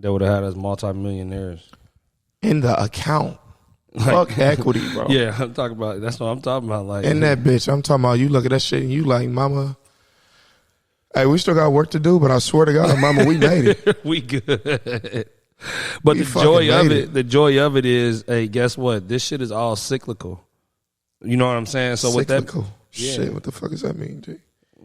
that would have had us multimillionaires in the account. Fuck equity, bro. Yeah, I'm talking about. That's what I'm talking about. Like, in that bitch, I'm talking about. You look at that shit and you like, mama. Hey, we still got work to do, but I swear to God, mama, we made it. We good. But the joy of it is, hey, guess what? This shit is all cyclical. You know what I'm saying? So cyclical. With that shit, what the fuck does that mean, G?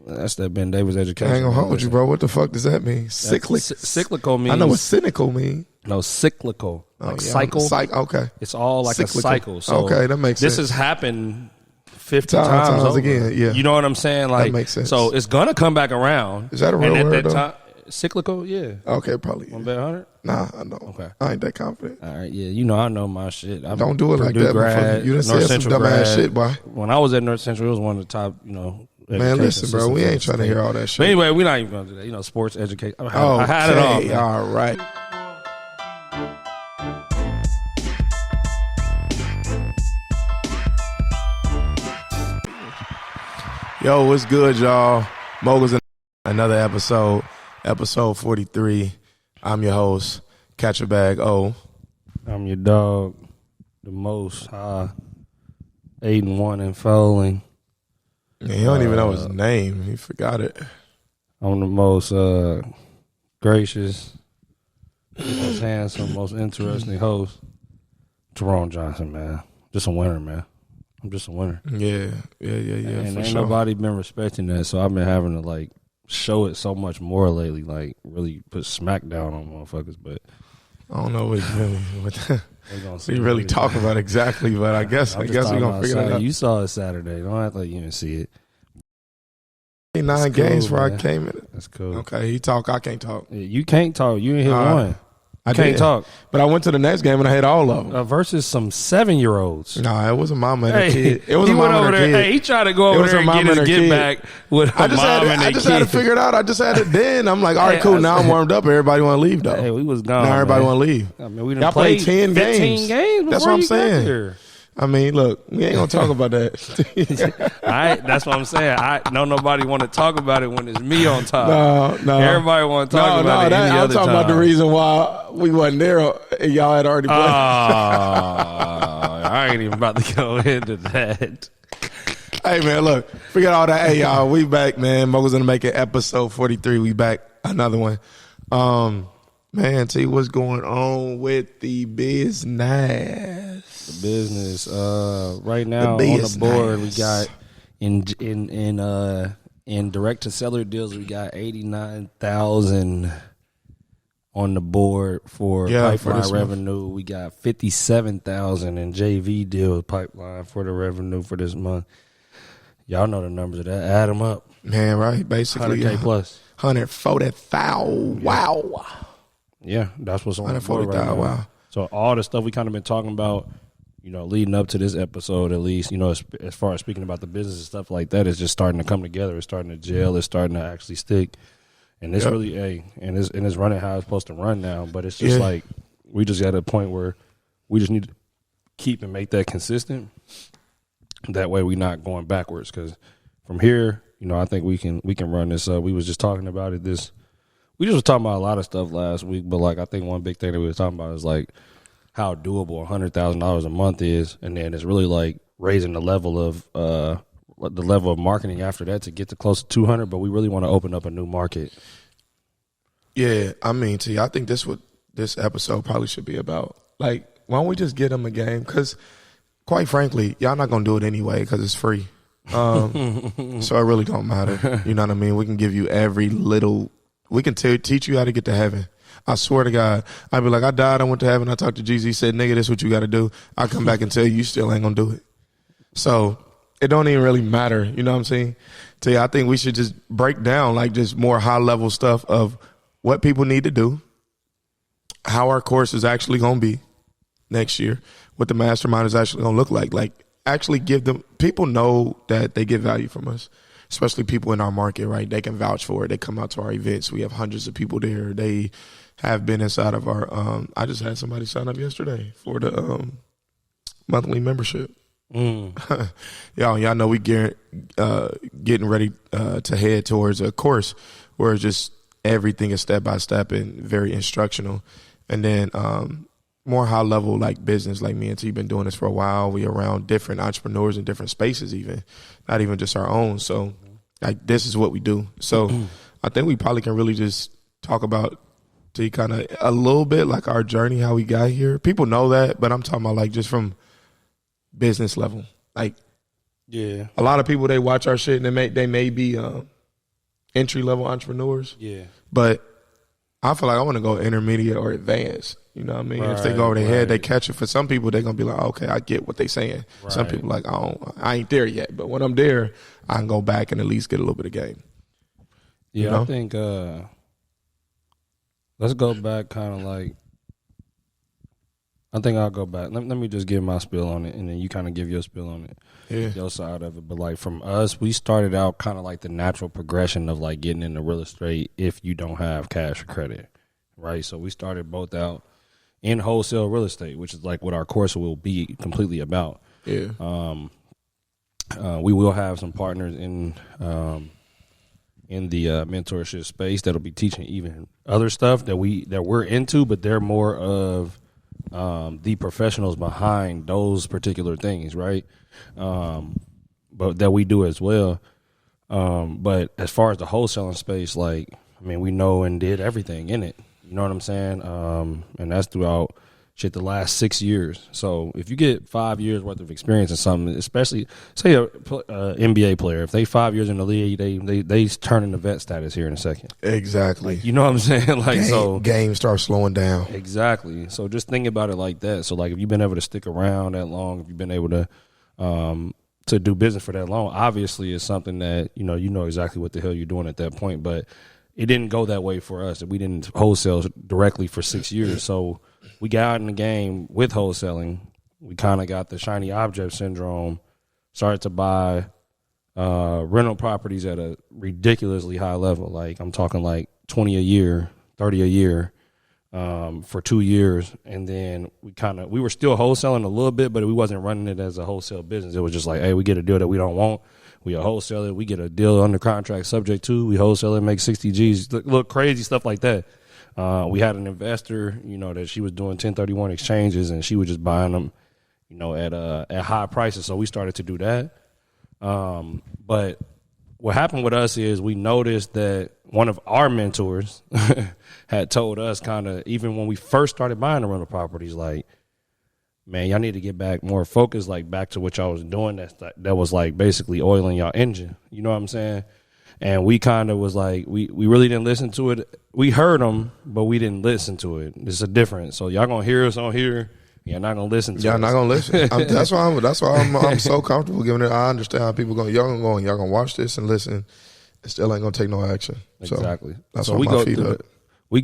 That's that Ben Davis education. I ain't gonna hold you, bro. What the fuck does that mean? Cyclical means. I know what cynical mean. No, cyclical. Like cycle. Okay. It's all like cyclical. A cycle. So okay, that makes sense. This has happened 50 times over. Again. Yeah. You know what I'm saying? Like, that makes sense. So it's gonna come back around. Is that a real word, though? Cyclical, yeah. Okay, probably. Want to bet 100? Nah, I know. Okay. I ain't that confident. All right, yeah. You know I know my shit. Don't do it like that. Grad, you done said some dumbass shit, boy. When I was at North Central, it was one of the top, man, listen, bro. We ain't trying to hear all that shit. But anyway, we're not even going to do that. Sports education. I had it all. Man. All right. Yo, what's good, y'all? Moguls in another episode 43. I'm your host, Catch a Bag O. I'm your dog, the most high, 8-1 in fouling. Yeah, he don't even know his name. He forgot it. I'm the most gracious, most handsome, most interesting host. Jerome Johnson, man. Just a winner, man. I'm just a winner. Yeah. And ain't sure. nobody been respecting that, so I've been having to, like, show it so much more lately, like, really put smack down on motherfuckers, but I don't know what we really talk about exactly, but I guess we're gonna figure it out. You saw it Saturday. Don't act like you didn't see it. 9 games before I came in. That's cool. Okay, he talk. I can't talk. Yeah, you can't talk. You didn't hit one. I can't talk. But I went to the next game and I hit all of them. Versus some 7-year-olds. No, it was a mama and a kid. It was he a mama went over and a there. kid. Hey, he tried to go over there and get his get back with a mom and a kid. I just had to figure it out. I just had it then. I'm like, all right, cool. Now I'm warmed up. Everybody want to leave, though. Hey, we was gone. Now everybody want to leave. I mean, we y'all played 10 games. That's what I'm saying. I mean, look, we ain't going to talk about that. All right, that's what I'm saying. I know nobody want to talk about it when it's me on top. No. Everybody want to talk about it any I'm other talking time. about the reason why we wasn't there and y'all had already played. I ain't even about to go into that. Hey, man, look, forget all that. Hey, y'all, we back, man. Moguls gonna make it episode 43. We back, another one. Man, tell you what's going on with the business. The business. Right now on the board, we got in direct to seller deals, we got 89,000 on the board for pipeline revenue. We got 57,000 in JV deal pipeline for the revenue for this month. Y'all know the numbers of that. Add them up. Man, right? Basically 100K plus. 140,000. Wow. Yeah, that's what's on the board right now. Wow. So all the stuff we kind of been talking about, leading up to this episode, at least, as far as speaking about the business and stuff like that, it's just starting to come together. It's starting to gel. It's starting to actually stick. And it's really, and it's running how it's supposed to run now. But it's just like, we just got to a point where we just need to keep and make that consistent. That way we're not going backwards. Because from here, I think we can run this up. We was just talking about it we just was talking about a lot of stuff last week, but like I think one big thing that we were talking about is like how doable $100,000 a month is, and then it's really like raising the level of marketing after that to get to close to 200. But we really want to open up a new market. Yeah, I mean, I think this episode probably should be about. Like, why don't we just get them a game? Because quite frankly, y'all not gonna do it anyway because it's free. So it really don't matter. You know what I mean? We can give you every little. We can teach you how to get to heaven. I swear to God. I'd be like, I died, I went to heaven, I talked to Jesus, he said, nigga, this is what you got to do. I come back and tell you still ain't going to do it. So it don't even really matter. You know what I'm saying? So yeah, I think we should just break down like just more high-level stuff of what people need to do, how our course is actually going to be next year, what the mastermind is actually going to look like. Like, actually give them – people know that they get value from us. Especially people in our market, right? They can vouch for it. They come out to our events. We have hundreds of people there. They have been inside of our I just had somebody sign up yesterday for the monthly membership. Y'all know we getting ready to head towards a course where it's just everything is step by step and very instructional. And then more high level like business, like me and T been doing this for a while. We around different entrepreneurs in different spaces, even not even just our own. So like this is what we do. So I think we probably can really just talk about T kind of a little bit like our journey, how we got here. People know that, but I'm talking about like just from business level. Like yeah, a lot of people, they watch our shit and they may be entry level entrepreneurs. Yeah. But I feel like I want to go intermediate or advanced. You know what I mean? Right, if they go over their head, they catch it. For some people, they're going to be like, okay, I get what they're saying. Right. Some people like, I ain't there yet. But when I'm there, I can go back and at least get a little bit of game. Yeah, you know? I think let's go back kind of like, I think I'll go back. Let me just give my spiel on it, and then you kind of give your spiel on it, your side of it. But like from us, we started out kind of like the natural progression of like getting into real estate if you don't have cash or credit, right? So we started both out in wholesale real estate, which is like what our course will be completely about. Yeah. We will have some partners in the mentorship space that'll be teaching even other stuff that we're into, but they're more of the professionals behind those particular things, right? But that we do as well. But as far as the wholesaling space, like, I mean, we know and did everything in it. You know what I'm saying? And that's throughout the last 6 years. So if you get 5 years worth of experience in something, especially say a NBA player, if they 5 years in the league, they turn into vet status here in a second. Exactly. Like, you know what I'm saying? Like, game starts slowing down. Exactly. So just think about it like that. So like, if you've been able to stick around that long, if you've been able to do business for that long, obviously it's something that you know exactly what the hell you're doing at that point. But it didn't go that way for us. We didn't wholesale directly for 6 years. So we got out in the game with wholesaling. We kind of got the shiny object syndrome, started to buy rental properties at a ridiculously high level. Like I'm talking like 20 a year, 30 a year for 2 years. And then we were still wholesaling a little bit, but we wasn't running it as a wholesale business. It was just like, hey, we get a deal that we don't want. We a wholesaler. We get a deal under contract subject to. We wholesale it, make 60 G's. Look crazy stuff like that. We had an investor, that she was doing 1031 exchanges, and she was just buying them, at high prices. So we started to do that. But what happened with us is we noticed that one of our mentors had told us kind of, even when we first started buying the rental properties, like, man, y'all need to get back more focused, like back to what y'all was doing. That was like basically oiling y'all engine. You know what I'm saying? And we kind of was like, we really didn't listen to it. We heard them, but we didn't listen to it. It's a difference. So y'all gonna hear us on here. Y'all not gonna listen to us. Y'all not gonna listen. That's why I'm so comfortable giving it. I understand how people go. Y'all gonna watch this and listen. It still ain't gonna take no action. Exactly. So that's so why we my go feet through up. We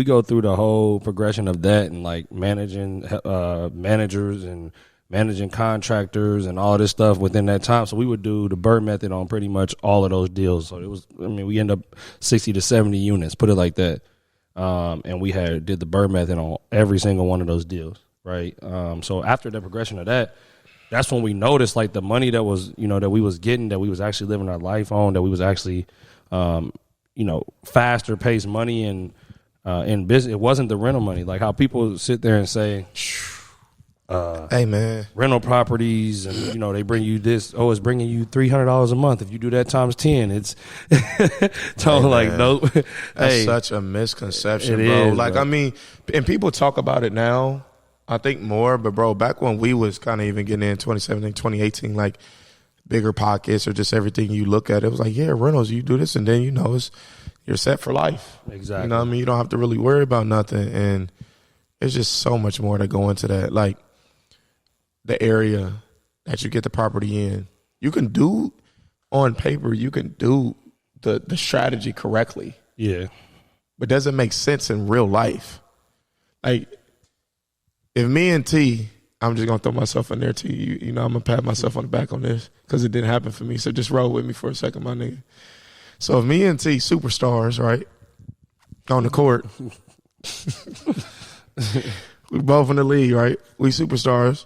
go through the whole progression of that, and like managing managers and managing contractors and all this stuff within that time. So we would do the Bird method on pretty much all of those deals. So it was, we end up 60 to 70 units, put it like that. And we did the Bird method on every single one of those deals, right? So after the progression of that, that's when we noticed like the money that was, that we was getting, that we was actually living our life on, that we was actually, faster paced money and in business. It wasn't the rental money, like how people sit there and say, hey man, rental properties, and they bring you this. Oh, it's bringing you $300 a month. If you do that times 10, it's totally like no. That's such a misconception, it bro. is, like bro. I mean, and people talk about it now. I think more, but bro, back when we was kind of even getting in 2017, 2018, like bigger pockets or just everything you look at, it was like, yeah, rentals, you do this, and then you're set for life. Exactly. You know what I mean? You don't have to really worry about nothing, and it's just so much more to go into that. Like the area that you get the property in, you can do on paper, you can do the strategy correctly. Yeah. But does it make sense in real life? Like if me and T, I'm just gonna throw myself in there, T. I'm gonna pat myself on the back on this because it didn't happen for me. So just roll with me for a second, my nigga. So if me and T, superstars, right, on the court, we both in the league, right? We superstars.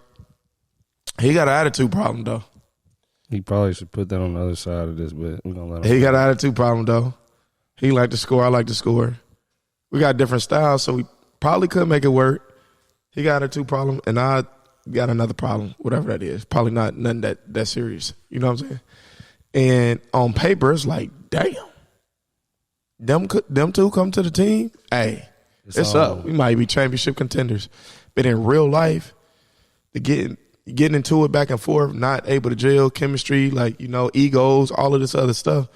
He got an attitude problem though. He probably should put that on the other side of this, but we're gonna let him. He got an attitude problem though. He liked to score. I like to score. We got different styles, so we probably could make it work. He got a 2 problem, and I got another problem, whatever that is. Probably not nothing that serious. You know what I'm saying? And on paper, it's like, damn. Them two come to the team, hey, it's up. We might be championship contenders. But in real life, getting into it back and forth, not able to gel, chemistry, like, egos, all of this other stuff,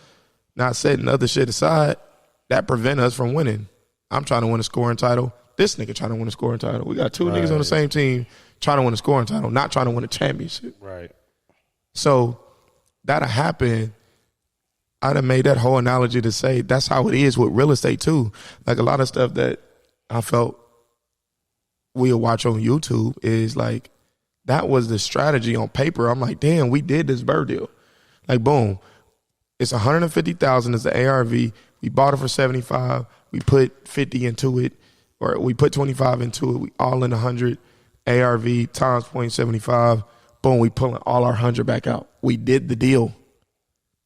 not setting other shit aside, that prevent us from winning. I'm trying to win a scoring title. This nigga trying to win a scoring title. We got 2 niggas on the same team trying to win a scoring title, not trying to win a championship. Right. So that'll happen. I done made that whole analogy to say that's how it is with real estate too. Like a lot of stuff that I felt we'll watch on YouTube is like, that was the strategy on paper. I'm like, damn, we did this bird deal. Like, boom, it's $150,000 as the ARV. We bought it for 75. We put 50 into it, or we put 25 into it. We all in 100 ARV times 0.75. Boom, we pulling all our 100 back out. We did the deal,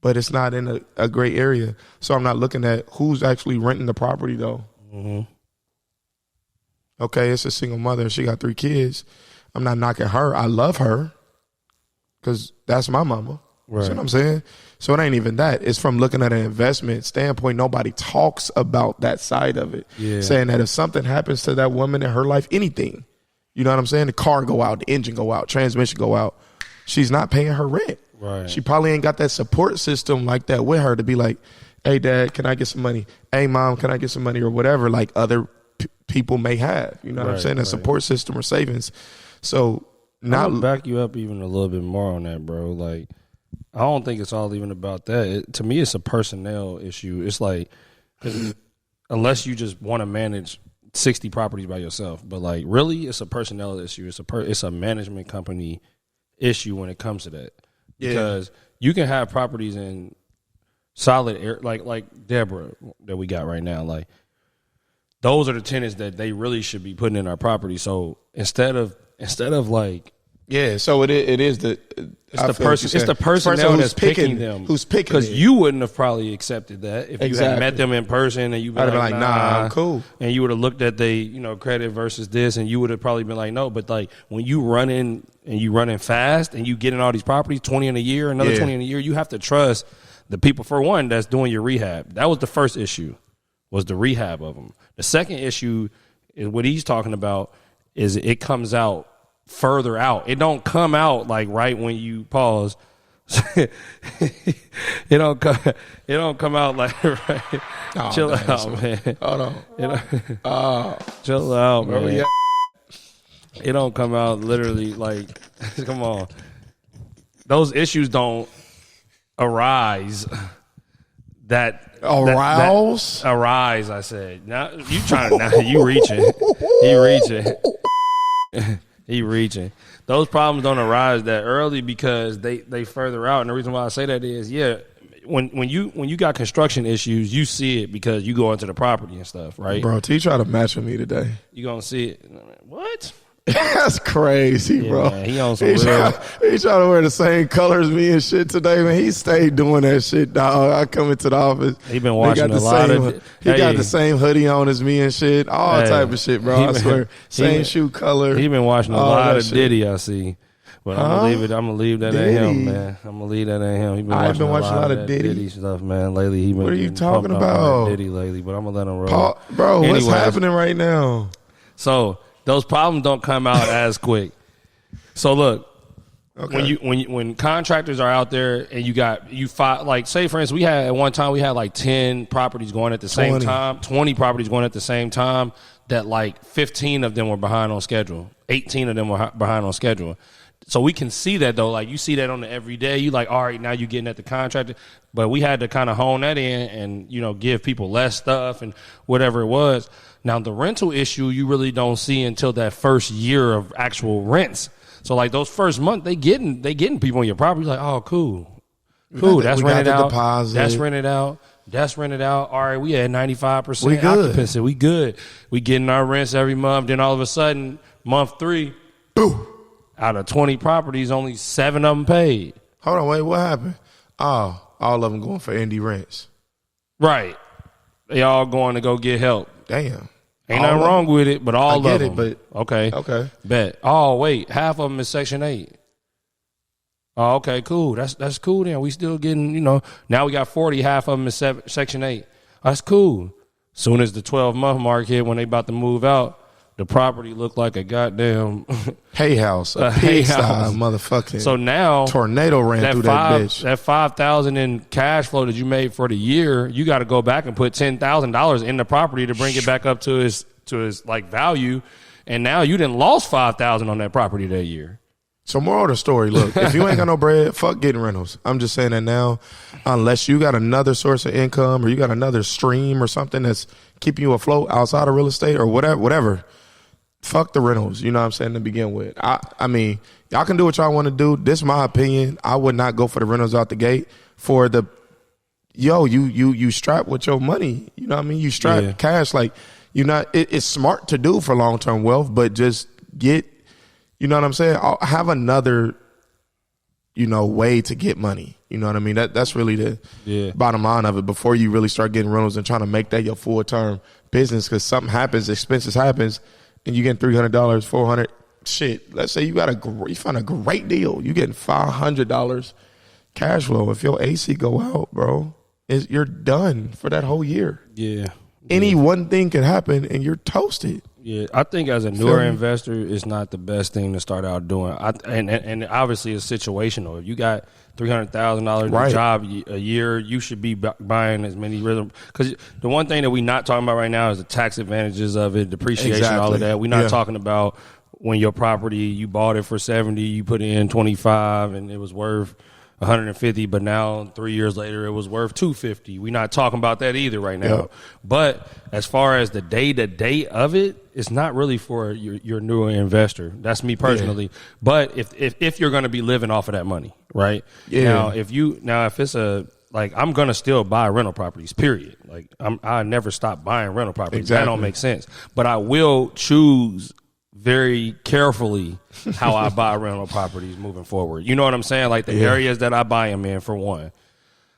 but it's not in a great area. So I'm not looking at who's actually renting the property though. Mm-hmm. Okay, it's a single mother. She got 3 kids. I'm not knocking her. I love her because that's my mama. Right. See what I'm saying? So it ain't even that. It's from looking at an investment standpoint. Nobody talks about that side of it. Yeah. Saying that if something happens to that woman in her life, anything, you know what I'm saying? The car go out, the engine go out, transmission go out. She's not paying her rent. Right. She probably ain't got that support system like that with her to be like, hey, Dad, can I get some money? Hey, Mom, can I get some money or whatever, like other people may have. You know what I'm saying? A support system or savings. So I'll back you up even a little bit more on that, bro. Like, I don't think it's all even about that. To me, it's a personnel issue. It's like, 'cause unless you just want to manage 60 properties by yourself, but like really, it's a personnel issue. It's a management company issue when it comes to that. Yeah. Because you can have properties in solid air, like Deborah that we got right now. Like, those are the tenants that they really should be putting in our property. So instead of like, yeah, so it is the personnel that's picking them. Who's picking? Because you wouldn't have probably accepted that if you had met them in person and you would have been like, nah, I'm cool. And you would have looked at credit versus this, and you would have probably been like, no. But like when you running fast and you getting all these properties, 20 in a year, another 20 in a year, you have to trust the people, for one, that's doing your rehab. That was the first issue, was the rehab of them. The second issue is what he's talking about is it comes out further out. It don't come out like right when you pause. it don't come out like right. Oh, chill out, man. Hold on. Chill out, man. Yeah. It don't come out literally like, come on. Those issues don't arise arise, I said. Now you trying now you reaching. He reaching. Those problems don't arise that early because they further out. And the reason why I say that is, when you got construction issues, you see it because you go into the property and stuff, right? Bro, T tried to match with me today. You gonna see it. What? That's crazy, bro. Man, he on some he trying to wear the same color as me and shit today, man. He stayed doing that shit, dog. I come into the office. He been watching a lot of. He got the same hoodie on as me and shit. All type of shit, bro. I swear. Same shoe color. He been watching a lot of shit. Diddy, I see. But I'm gonna leave it. I'm gonna leave that at him, man. I'm gonna leave that at him. He been watching a lot of Diddy stuff, man. Lately, he been. What are you talking about? Diddy lately, but I'm gonna let him roll. Bro, what's happening right now? So those problems don't come out as quick. So look, when contractors are out there and you find, like, say for instance, at one time we had like 10 properties going at the same time, 20 properties going at the same time. That like 15 of them were behind on schedule, 18 of them were behind on schedule. So we can see that though, like you see that on the everyday. You like, all right, now you're getting at the contractor, but we had to kind of hone that in and give people less stuff and whatever it was. Now the rental issue you really don't see until that first year of actual rents. So like those first month they getting people on your property. Like, oh, cool, that's rented out. That's rented out. That's rented out. All right, we at 95% occupancy. We good. We getting our rents every month. Then all of a sudden, month 3, boom. Out of 20 properties, only 7 of them paid. Hold on, wait, what happened? Oh, all of them going for indie rents. Right. they all going to go get help. Damn. Ain't nothing wrong with it, but all I of get them. it, but okay. Bet. Oh, wait. Half of them is Section 8. Oh, okay, cool. That's cool then. We still getting, now we got 40, half of them is Section 8. That's cool. Soon as the 12-month mark hit, when they about to move out, the property looked like a goddamn hay house, a hay house, house, motherfucking. So now tornado ran through that bitch. That $5,000 in cash flow that you made for the year, you got to go back and put $10,000 in the property to bring it back up to his like value, and now you done lost $5,000 on that property that year. So moral of the story, look, if you ain't got no bread, fuck getting rentals. I'm just saying that now, unless you got another source of income or you got another stream or something that's keeping you afloat outside of real estate or whatever. Fuck the rentals, you know what I'm saying, to begin with. I mean, y'all can do what y'all want to do. This is my opinion. I would not go for the rentals out the gate for the, you strap with your money. You know what I mean? You strap cash. Like, it's smart to do for long-term wealth, but just get, you know what I'm saying? I'll have another, way to get money. You know what I mean? That's really the bottom line of it before you really start getting rentals and trying to make that your full-term business, because something happens, expenses happens, and you get $300, $400. Shit, let's say you found a great deal. You getting $500 cash flow. If your AC go out, bro, you're done for that whole year. Yeah. Any one thing can happen, and you're toasted. Yeah, I think as a newer investor, it's not the best thing to start out doing. And obviously it's situational. If you got $300,000 job a year, you should be buying as many rhythm. Because the one thing that we're not talking about right now is the tax advantages of it, depreciation, all of that. We're not talking about when your property, you bought it for 70, you put in 25, and it was worth 150, but now 3 years later it was worth 250. We're not talking about that either right now. Yep. But as far as the day-to-day of it, it's not really for your newer investor. That's me personally. Yeah. But if you're going to be living off of that money, right? Yeah. Now if it's I'm going to still buy rental properties, period. Like I never stop buying rental properties. Exactly. That don't make sense. But I will choose very carefully how I buy rental properties moving forward. You know what I'm saying? Like the areas that I buy them in, for one.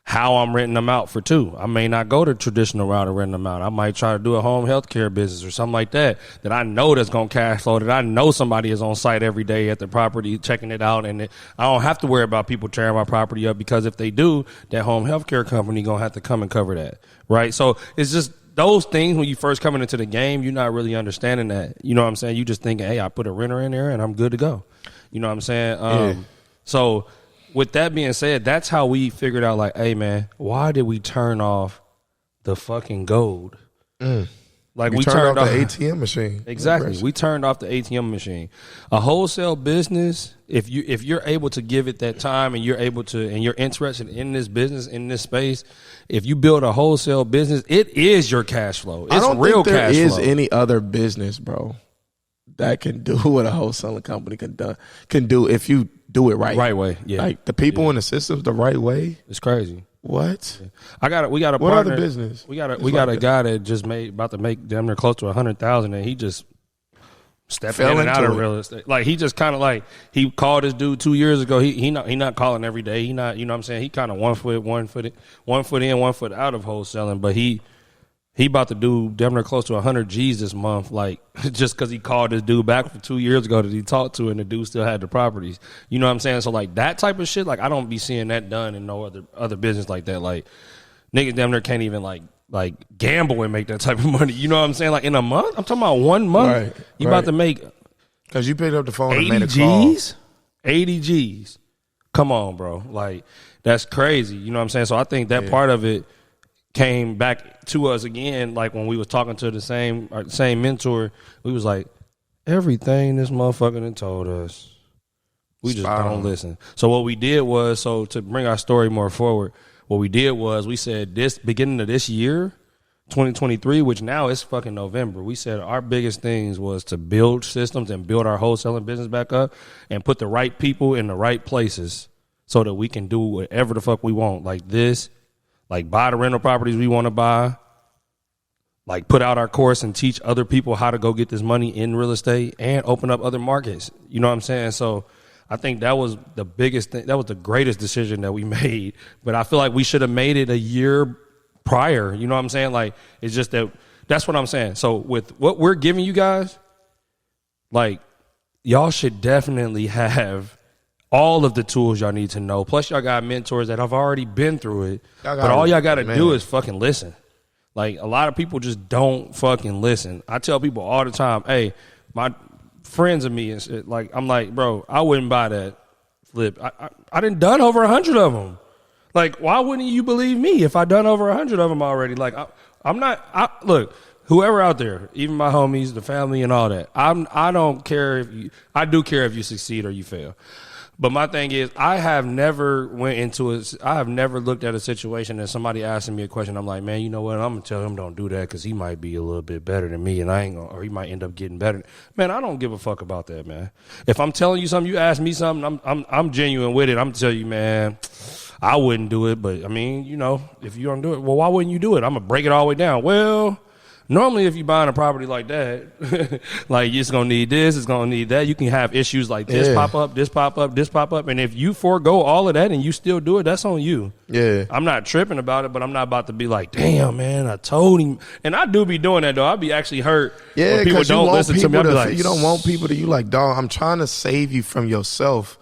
How I'm renting them out, for two. I may not go the traditional route of renting them out. I might try to do a home health care business or something like that I know that's going to cash flow, that I know somebody is on site every day at the property checking it out, and I don't have to worry about people tearing my property up, because if they do, that home health care company going to have to come and cover that, right? So it's just those things when you first coming into the game, you're not really understanding that. You know what I'm saying? You just thinking, hey, I put a renter in there and I'm good to go. You know what I'm saying? So with that being said, that's how we figured out, like, hey, man, why did we turn off the fucking gold? Like we turned off the ATM machine. Exactly. We turned off the ATM machine. A wholesale business, if you're able to give it that time and you're able to, and you're interested in this business, in this space, if you build a wholesale business, it is your cash flow. It's real cash flow. I don't think there is any other business, bro, that can do what a wholesaling company can do if you do it right. Right way. Yeah. Like the people in the systems the right way. It's crazy. What? Yeah. We got a what partner. Other business? We got a guy that just about to make damn near close to 100,000, and he just stepped in and out of real estate. Like he just kind of like, he called this dude 2 years ago. He not calling every day. He not, you know what I'm saying? He kind of one foot in, 1 foot out of wholesaling, but he about to do damn near close to 100 G's this month, like just because he called this dude back from 2 years ago that he talked to, and the dude still had the properties. You know what I'm saying? So like that type of shit, like I don't be seeing that done in no other business like that. Like niggas damn near can't even like gamble and make that type of money. You know what I'm saying? Like in a month, I'm talking about 1 month. Right, you about to make, because you picked up the phone and made a call. 80 G's. Come on, bro. Like that's crazy. You know what I'm saying? So I think that part of it came back to us again, like when we was talking to the same mentor. We was like, everything this motherfucker done told us, we just don't listen. So what we did was, to bring our story more forward, what we did was we said this beginning of this year, 2023, which now is fucking November, we said our biggest things was to build systems and build our wholesaling business back up and put the right people in the right places so that we can do whatever the fuck we want, like this. Like buy the rental properties we want to buy, like put out our course and teach other people how to go get this money in real estate and open up other markets. You know what I'm saying? So I think that was the biggest thing. That was the greatest decision that we made. But I feel like we should have made it a year prior. You know what I'm saying? Like, it's just that's what I'm saying. So with what we're giving you guys, like, y'all should definitely have all of the tools y'all need to know. Plus, y'all got mentors that have already been through it. But all y'all got to do is fucking listen. Like, a lot of people just don't fucking listen. I tell people all the time, hey, my friends of me and shit, like, I'm like, bro, I wouldn't buy that flip. I done done over 100 of them. Like, why wouldn't you believe me if I done over 100 of them already? Like, look, whoever out there, even my homies, the family and all that, I don't care I do care if you succeed or you fail. But my thing is, I have never looked at a situation that somebody asking me a question. I'm like, man, you know what? I'm gonna tell him don't do that because he might be a little bit better than me, and or he might end up getting better. Man, I don't give a fuck about that, man. If I'm telling you something, you ask me something, I'm genuine with it. I'm telling you, man, I wouldn't do it, but I mean, you know, if you don't do it, well, why wouldn't you do it? I'm gonna break it all the way down. Well, normally, if you're buying a property like that, like, it's going to need this, it's going to need that. You can have issues like this pop up, this pop up, this pop up. And if you forego all of that and you still do it, that's on you. Yeah. I'm not tripping about it, but I'm not about to be like, damn, man, I told him. And I do be doing that, though. I be actually hurt when people don't listen to me. I be like, you don't want people to, you like, dog, I'm trying to save you from yourself.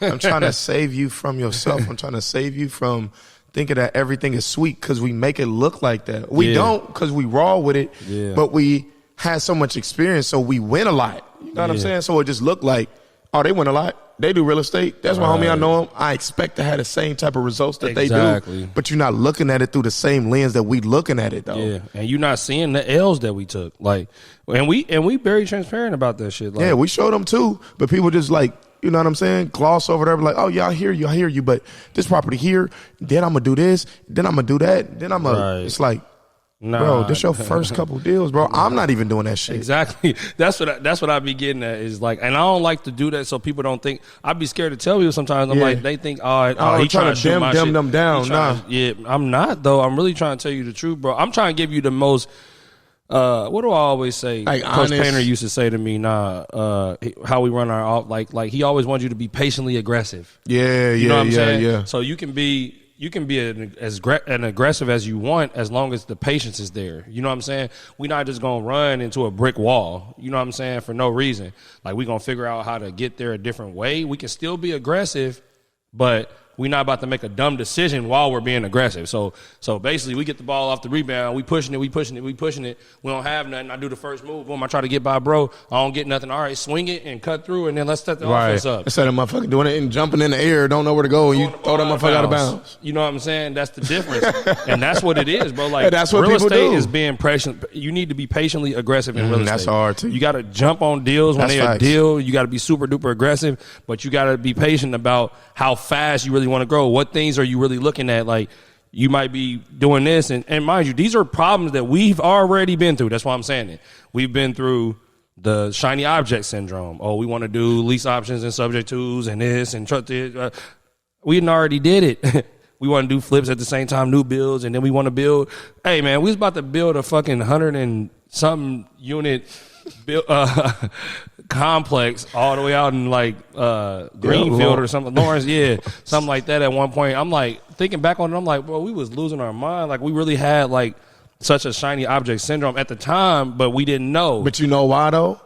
I'm trying to save you from yourself. I'm trying to save you from thinking that everything is sweet because we make it look like that. We don't because we raw with it, but we had so much experience, so we win a lot. You know what I'm saying? So it just looked like, oh, they win a lot. They do real estate. That's my homie. I know him. I expect to have the same type of results that they do. But you're not looking at it through the same lens that we looking at it, though. Yeah, and you're not seeing the L's that we took. Like, and we very transparent about that shit. Like, yeah, we showed them too, but people just like, you know what I'm saying? Gloss over there, like, oh, yeah, I hear you. But this property here, then I'm going to do this, then I'm going to do that, then I'm going to, it's like, bro, this your first couple deals, bro. I'm not even doing that shit. Exactly. That's what I be getting at is like, and I don't like to do that so people don't think, I'd be scared to tell people sometimes. I'm like, they think, he trying to dim them down. Yeah, I'm not, though. I'm really trying to tell you the truth, bro. I'm trying to give you the most, what do I always say? Like, Coach Painter used to say to me, how we run our like he always wants you to be patiently aggressive. Yeah, you know what I'm saying? Yeah. So you can be as aggressive as you want as long as the patience is there. You know what I'm saying? We're not just gonna run into a brick wall. You know what I'm saying? For no reason. Like, we're gonna figure out how to get there a different way. We can still be aggressive, but we're not about to make a dumb decision while we're being aggressive. So basically, we get the ball off the rebound. We pushing it. We don't have nothing. I do the first move. Boom, I try to get by, bro. I don't get nothing. All right, swing it and cut through, and then let's set the offense up. Instead of motherfucker doing it and jumping in the air, don't know where to go, and you throw that motherfucker out of bounds. You know what I'm saying? That's the difference. And that's what it is, bro. Like, that's what real people estate do. is being patient. You need to be patiently aggressive in real estate. That's hard, too. You got to jump on deals when they're a deal. You got to be super duper aggressive, but you got to be patient about how fast you really want to grow. What things are you really looking at? Like, you might be doing this, and mind you, these are problems that we've already been through. That's why I'm saying it. We've been through the shiny object syndrome. Oh, we want to do lease options and subject tos and this and we already did it. We want to do flips at the same time, new builds, and then we want to build. Hey, man, we was about to build a fucking 100 and something unit complex all the way out in like Greenfield or something, Lawrence, something like that. At one point, I'm like thinking back on it, I'm like, bro, we was losing our mind. Like, we really had like such a shiny object syndrome at the time, but we didn't know. But you know why though?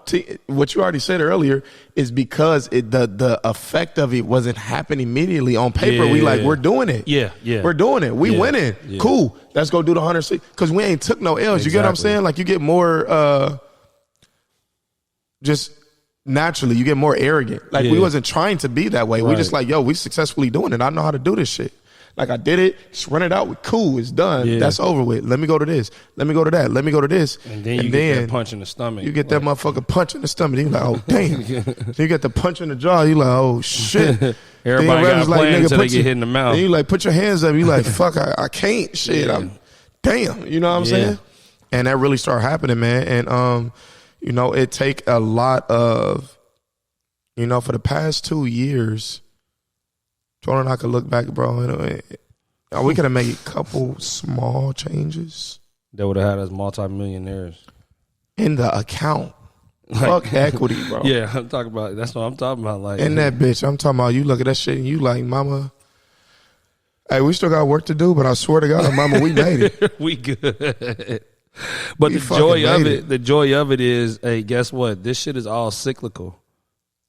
What you already said earlier is because the effect of it wasn't happening immediately on paper. We like, we're doing it. Yeah. We're doing it. We winning. Yeah. Cool. Let's go do the 100 because we ain't took no L's. You get what I'm saying? Like, you get more just naturally, you get more arrogant. Like, we wasn't trying to be that way. We just like, yo, we successfully doing it. I know how to do this shit. Like, I did it, just run it out. Cool, it's done. Yeah. That's over with. Let me go to this. Let me go to that. Let me go to this. And then you get that punch in the stomach. You get that motherfucker punch in the stomach. You like, oh, damn. Then you get the punch in the jaw. You like, oh, shit. Everybody got plans until they get hit in the mouth. Then you like, put your hands up. You like, fuck, I can't. Shit, I'm damn. You know what I'm saying? And that really started happening, man. And, you know, it take a lot of, you know, for the past 2 years, Jordan and I could look back, bro. We could have made a couple small changes that would have had us multimillionaires in the account. Fuck equity, bro. Yeah, I'm talking about. That's what I'm talking about. Like, in that bitch, I'm talking about. You look at that shit and you like, mama. Hey, we still got work to do, but I swear to God, mama, we made it. We good. But the joy of it is, hey, guess what? This shit is all cyclical.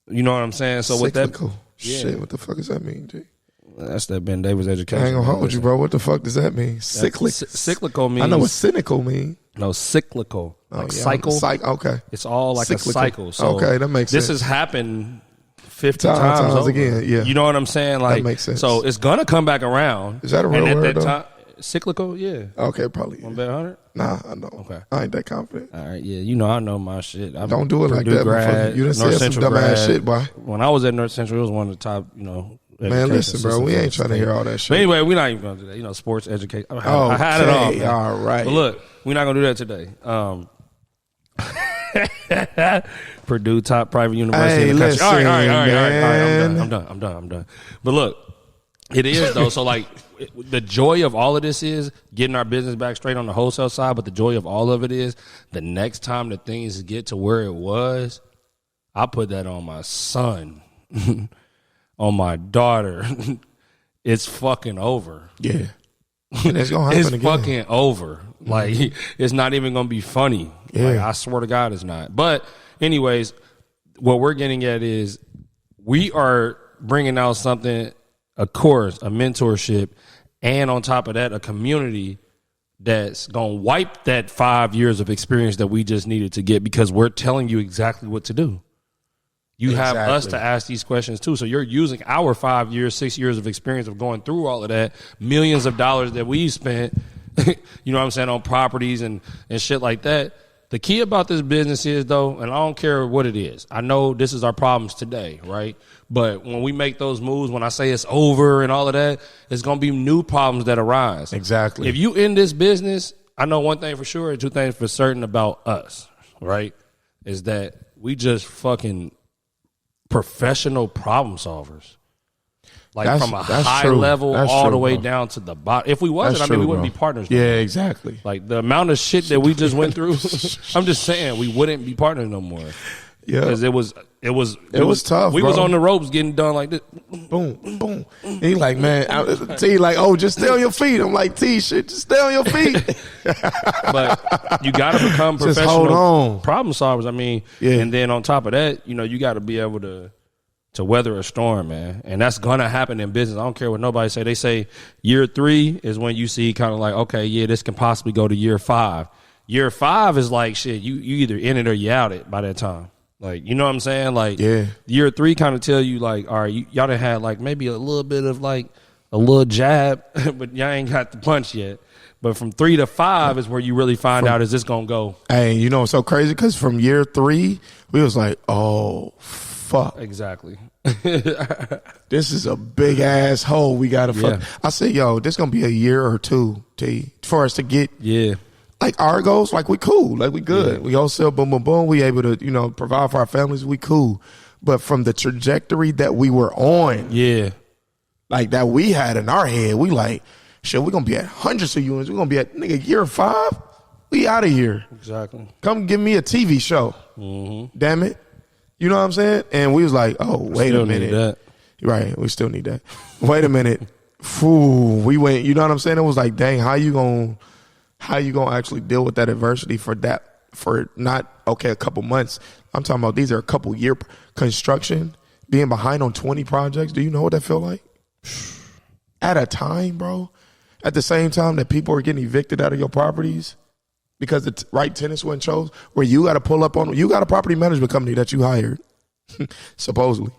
You know what I'm saying? So cyclical. with that, shit, what the fuck does that mean, G? That's that Ben Davis education. I ain't gonna hold you, bro. What the fuck does that mean? Cyclical means. I know what cynical mean. No, cyclical. Like cycle. Okay. It's all like cyclical. A cycle. So okay, that makes sense. This has happened 50 times over. Again. Yeah. You know what I'm saying? Like, that makes sense. So it's gonna come back around. Is that a real word, though? Time, cyclical, yeah. Okay, probably. Want to bet 100? Nah, I know. Okay. I ain't that confident. All right, yeah. You know I know my shit. Don't do it like that, grad, you done said some dumbass shit, boy. When I was at North Central, it was one of the top, man, listen, bro, we ain't trying to hear all that shit. But anyway, we're not even going to do that. Sports education. I had it all. Man. All right. But look, we're not going to do that today. Purdue, top private university in the country. All right. I'm done. But look, it is, though. So, like, the joy of all of this is getting our business back straight on the wholesale side, but the joy of all of it is the next time the things get to where it was, I put that on my son, on my daughter. It's fucking over. Yeah. And it's going to happen again. It's fucking over. Like, it's not even going to be funny. Yeah. Like, I swear to God it's not. But anyways, what we're getting at is we are bringing out something, a course, a mentorship, and on top of that, a community that's going to wipe that 5 years of experience that we just needed to get because we're telling you exactly what to do. You have us to ask these questions too. So you're using our 5 years, 6 years of experience of going through all of that, millions of dollars that we spent, you know what I'm saying, on properties and shit like that. The key about this business is, though, and I don't care what it is. I know this is our problems today, right? But when we make those moves, when I say it's over and all of that, it's going to be new problems that arise. Exactly. If you in this business, I know one thing for sure and two things for certain about us, right, is that we just fucking professional problem solvers. Like from a high level all the way down to the bottom. If we wasn't, we wouldn't be partners. Yeah, exactly. Like the amount of shit that we just went through, I'm just saying we wouldn't be partners no more. Yeah, because it was tough. We was on the ropes getting done like this. Boom, boom. And he like, man, T like, oh, just stay on your feet. I'm like, T, shit, just stay on your feet. But you got to become professional problem solvers. I mean, and then on top of that, you got to be able to weather a storm, man. And that's going to happen in business. I don't care what nobody say. They say year 3 is when you see kind of like, okay, yeah, this can possibly go to year 5. Year 5 is like, shit, you either in it or you out it by that time. Like, you know what I'm saying? Like, year 3 kind of tell you, like, all right, y'all done had, like, maybe a little bit of, like, a little jab, but y'all ain't got the punch yet. But from 3 to 5 is where you really find out, is this going to go? Hey, it's so crazy because from year 3, we was like, oh, fuck. Exactly. This is a big ass hole we got to fuck. I said, yo, this going to be a year or two, T, for us to get. Yeah. Like our goals, like we cool, like we good. We wholesale, boom, boom, boom. We able to, provide for our families. We cool. But from the trajectory that we were on, like that we had in our head, we like, shit, we're going to be at hundreds of units. We're going to be at, nigga, year 5. We out of here. Exactly. Come give me a TV show. Mm-hmm. Damn it. You know what I'm saying? And we was like, oh, wait a minute. Need that. Right. We still need that. Wait a minute. Phew, we went, you know what I'm saying? It was like, dang, how you gonna actually deal with that adversity for not, okay, a couple months. I'm talking about these are a couple year construction, being behind on 20 projects. Do you know what that feel like? At a time, bro. At the same time that people are getting evicted out of your properties because the right tenants weren't chose, where you got to pull up on, you got a property management company that you hired, supposedly.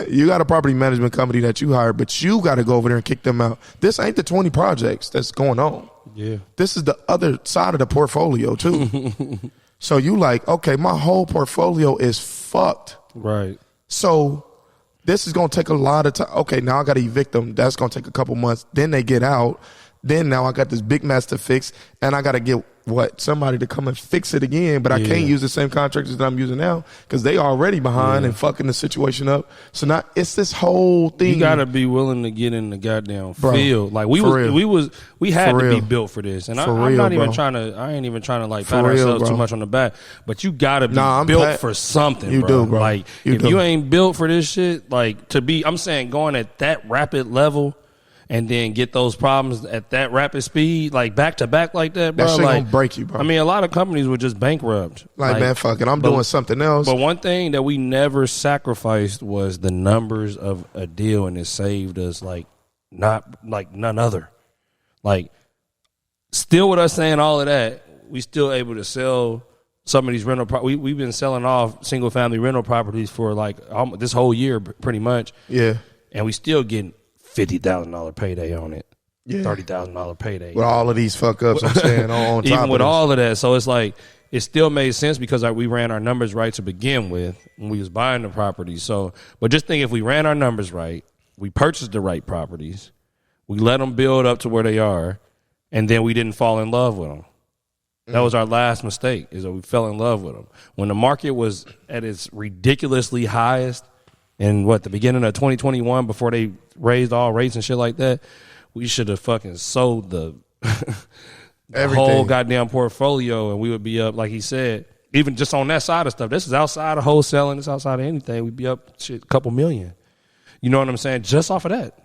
You got a property management company that you hired, but you got to go over there and kick them out. This ain't the 20 projects that's going on. Yeah. This is the other side of the portfolio too. So you like, okay, my whole portfolio is fucked. Right. So this is going to take a lot of time. Okay, now I got to evict them. That's going to take a couple months. Then they get out. Then now I got this big mess to fix, and I got to get somebody to come and fix it again, but I can't use the same contractors that I'm using now because they already behind and fucking the situation up. So now it's this whole thing. You gotta be willing to get in the goddamn field. Like we had to be built for this. And I ain't even trying to like pat ourselves too much on the back, but you gotta be built for something. You do, bro. Like if you ain't built for this shit, like I'm saying going at that rapid level and then get those problems at that rapid speed, like back to back like that, bro. That shit like, gonna break you, bro. I mean, a lot of companies were just bankrupt. Like man, fuck it, I'm doing something else. But one thing that we never sacrificed was the numbers of a deal, and it saved us like none other. Like, still with us saying all of that, we still able to sell some of these rental we've been selling off single family rental properties for like this whole year pretty much. Yeah. And we still getting $50,000 payday on it. Yeah. $30,000 payday. With all of these fuck ups, I'm saying on top even with of all of that. So it's like it still made sense because we ran our numbers right to begin with when we was buying the properties. So, but just think if we ran our numbers right, we purchased the right properties, we let them build up to where they are, and then we didn't fall in love with them. That was our last mistake, is that we fell in love with them. When the market was at its ridiculously highest in, the beginning of 2021, before they raised all rates and shit like that, we should have fucking sold the whole goddamn portfolio, and we would be up, like he said, even just on that side of stuff. This is outside of wholesaling. It's outside of anything. We'd be up a couple million. You know what I'm saying? Just off of that.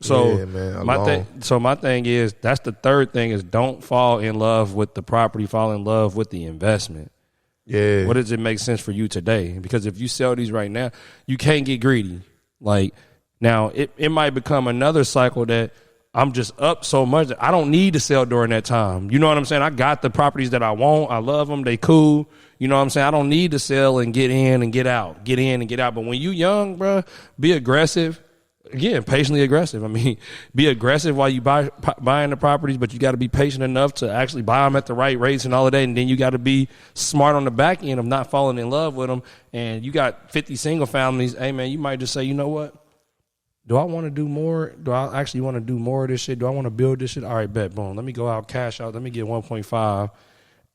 So yeah, man, my thing is, that's the third thing, is don't fall in love with the property, fall in love with the investment. Yeah. What does it make sense for you today? Because if you sell these right now, you can't get greedy. Like, now it might become another cycle that I'm just up so much that I don't need to sell during that time. You know what I'm saying? I got the properties that I want. I love them. They cool. You know what I'm saying? I don't need to sell and get in and get out, get in and get out. But when you young, bro, be aggressive. Again, patiently aggressive. I mean, be aggressive while you buying the properties, but you got to be patient enough to actually buy them at the right rates and all of that. And then you got to be smart on the back end of not falling in love with them. And you got 50 single families. Hey, man, you might just say, you know what? Do I want to do more? Do I actually want to do more of this shit? Do I want to build this shit? All right, bet, boom. Let me go out, cash out. Let me get 1.5.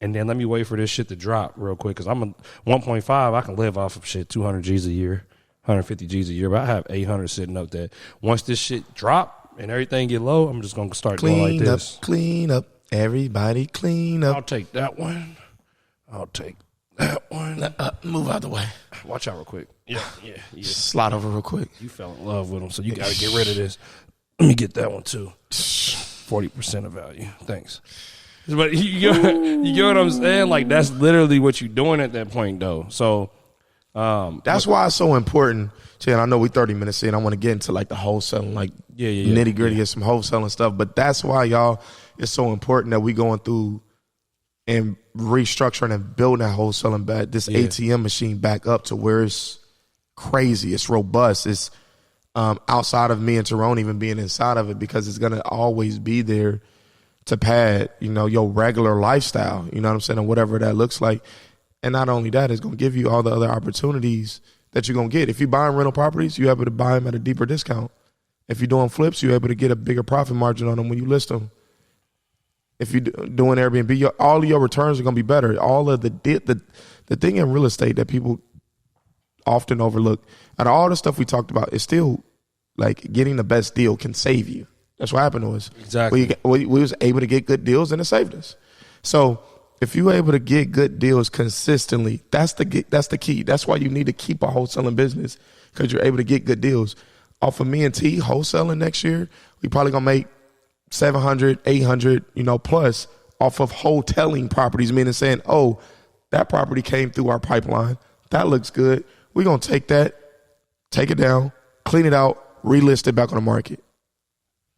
And then let me wait for this shit to drop real quick. Because I'm a 1.5, I can live off of shit 200 G's a year. 150 G's a year, but I have 800 sitting up there. Once this shit drop and everything get low, I'm just going to start going like this. Clean up. Everybody clean up. I'll take that one. I'll take that one. Move out the way. Watch out real quick. Yeah. Slide over real quick. You fell in love with them, so you got to get rid of this. Let me get that one too. 40% of value. Thanks. But you get what I'm saying? Like, that's literally what you're doing at that point, though. So, that's why it's so important. And I know we 30 minutes in. I want to get into like the wholesaling, like nitty gritty of some wholesaling stuff. But that's why, y'all, it's so important that we going through and restructuring and building that wholesaling back, this ATM machine back up to where it's crazy. It's robust. It's outside of me and Tyrone even being inside of it, because it's gonna always be there to pad, your regular lifestyle. You know what I'm saying, and whatever that looks like. And not only that, it's going to give you all the other opportunities that you're going to get. If you're buying rental properties, you're able to buy them at a deeper discount. If you're doing flips, you're able to get a bigger profit margin on them when you list them. If you're doing Airbnb, all of your returns are going to be better. All of the thing in real estate that people often overlook, out of all the stuff we talked about, is still like getting the best deal can save you. That's what happened to us. Exactly. We was able to get good deals, and it saved us. So if you're able to get good deals consistently, that's the key. That's why you need to keep a wholesaling business, because you're able to get good deals. Off of me and T wholesaling next year, we probably going to make 700, 800, plus off of wholesaling properties, meaning saying, oh, that property came through our pipeline. That looks good. We're going to take that, take it down, clean it out, relist it back on the market.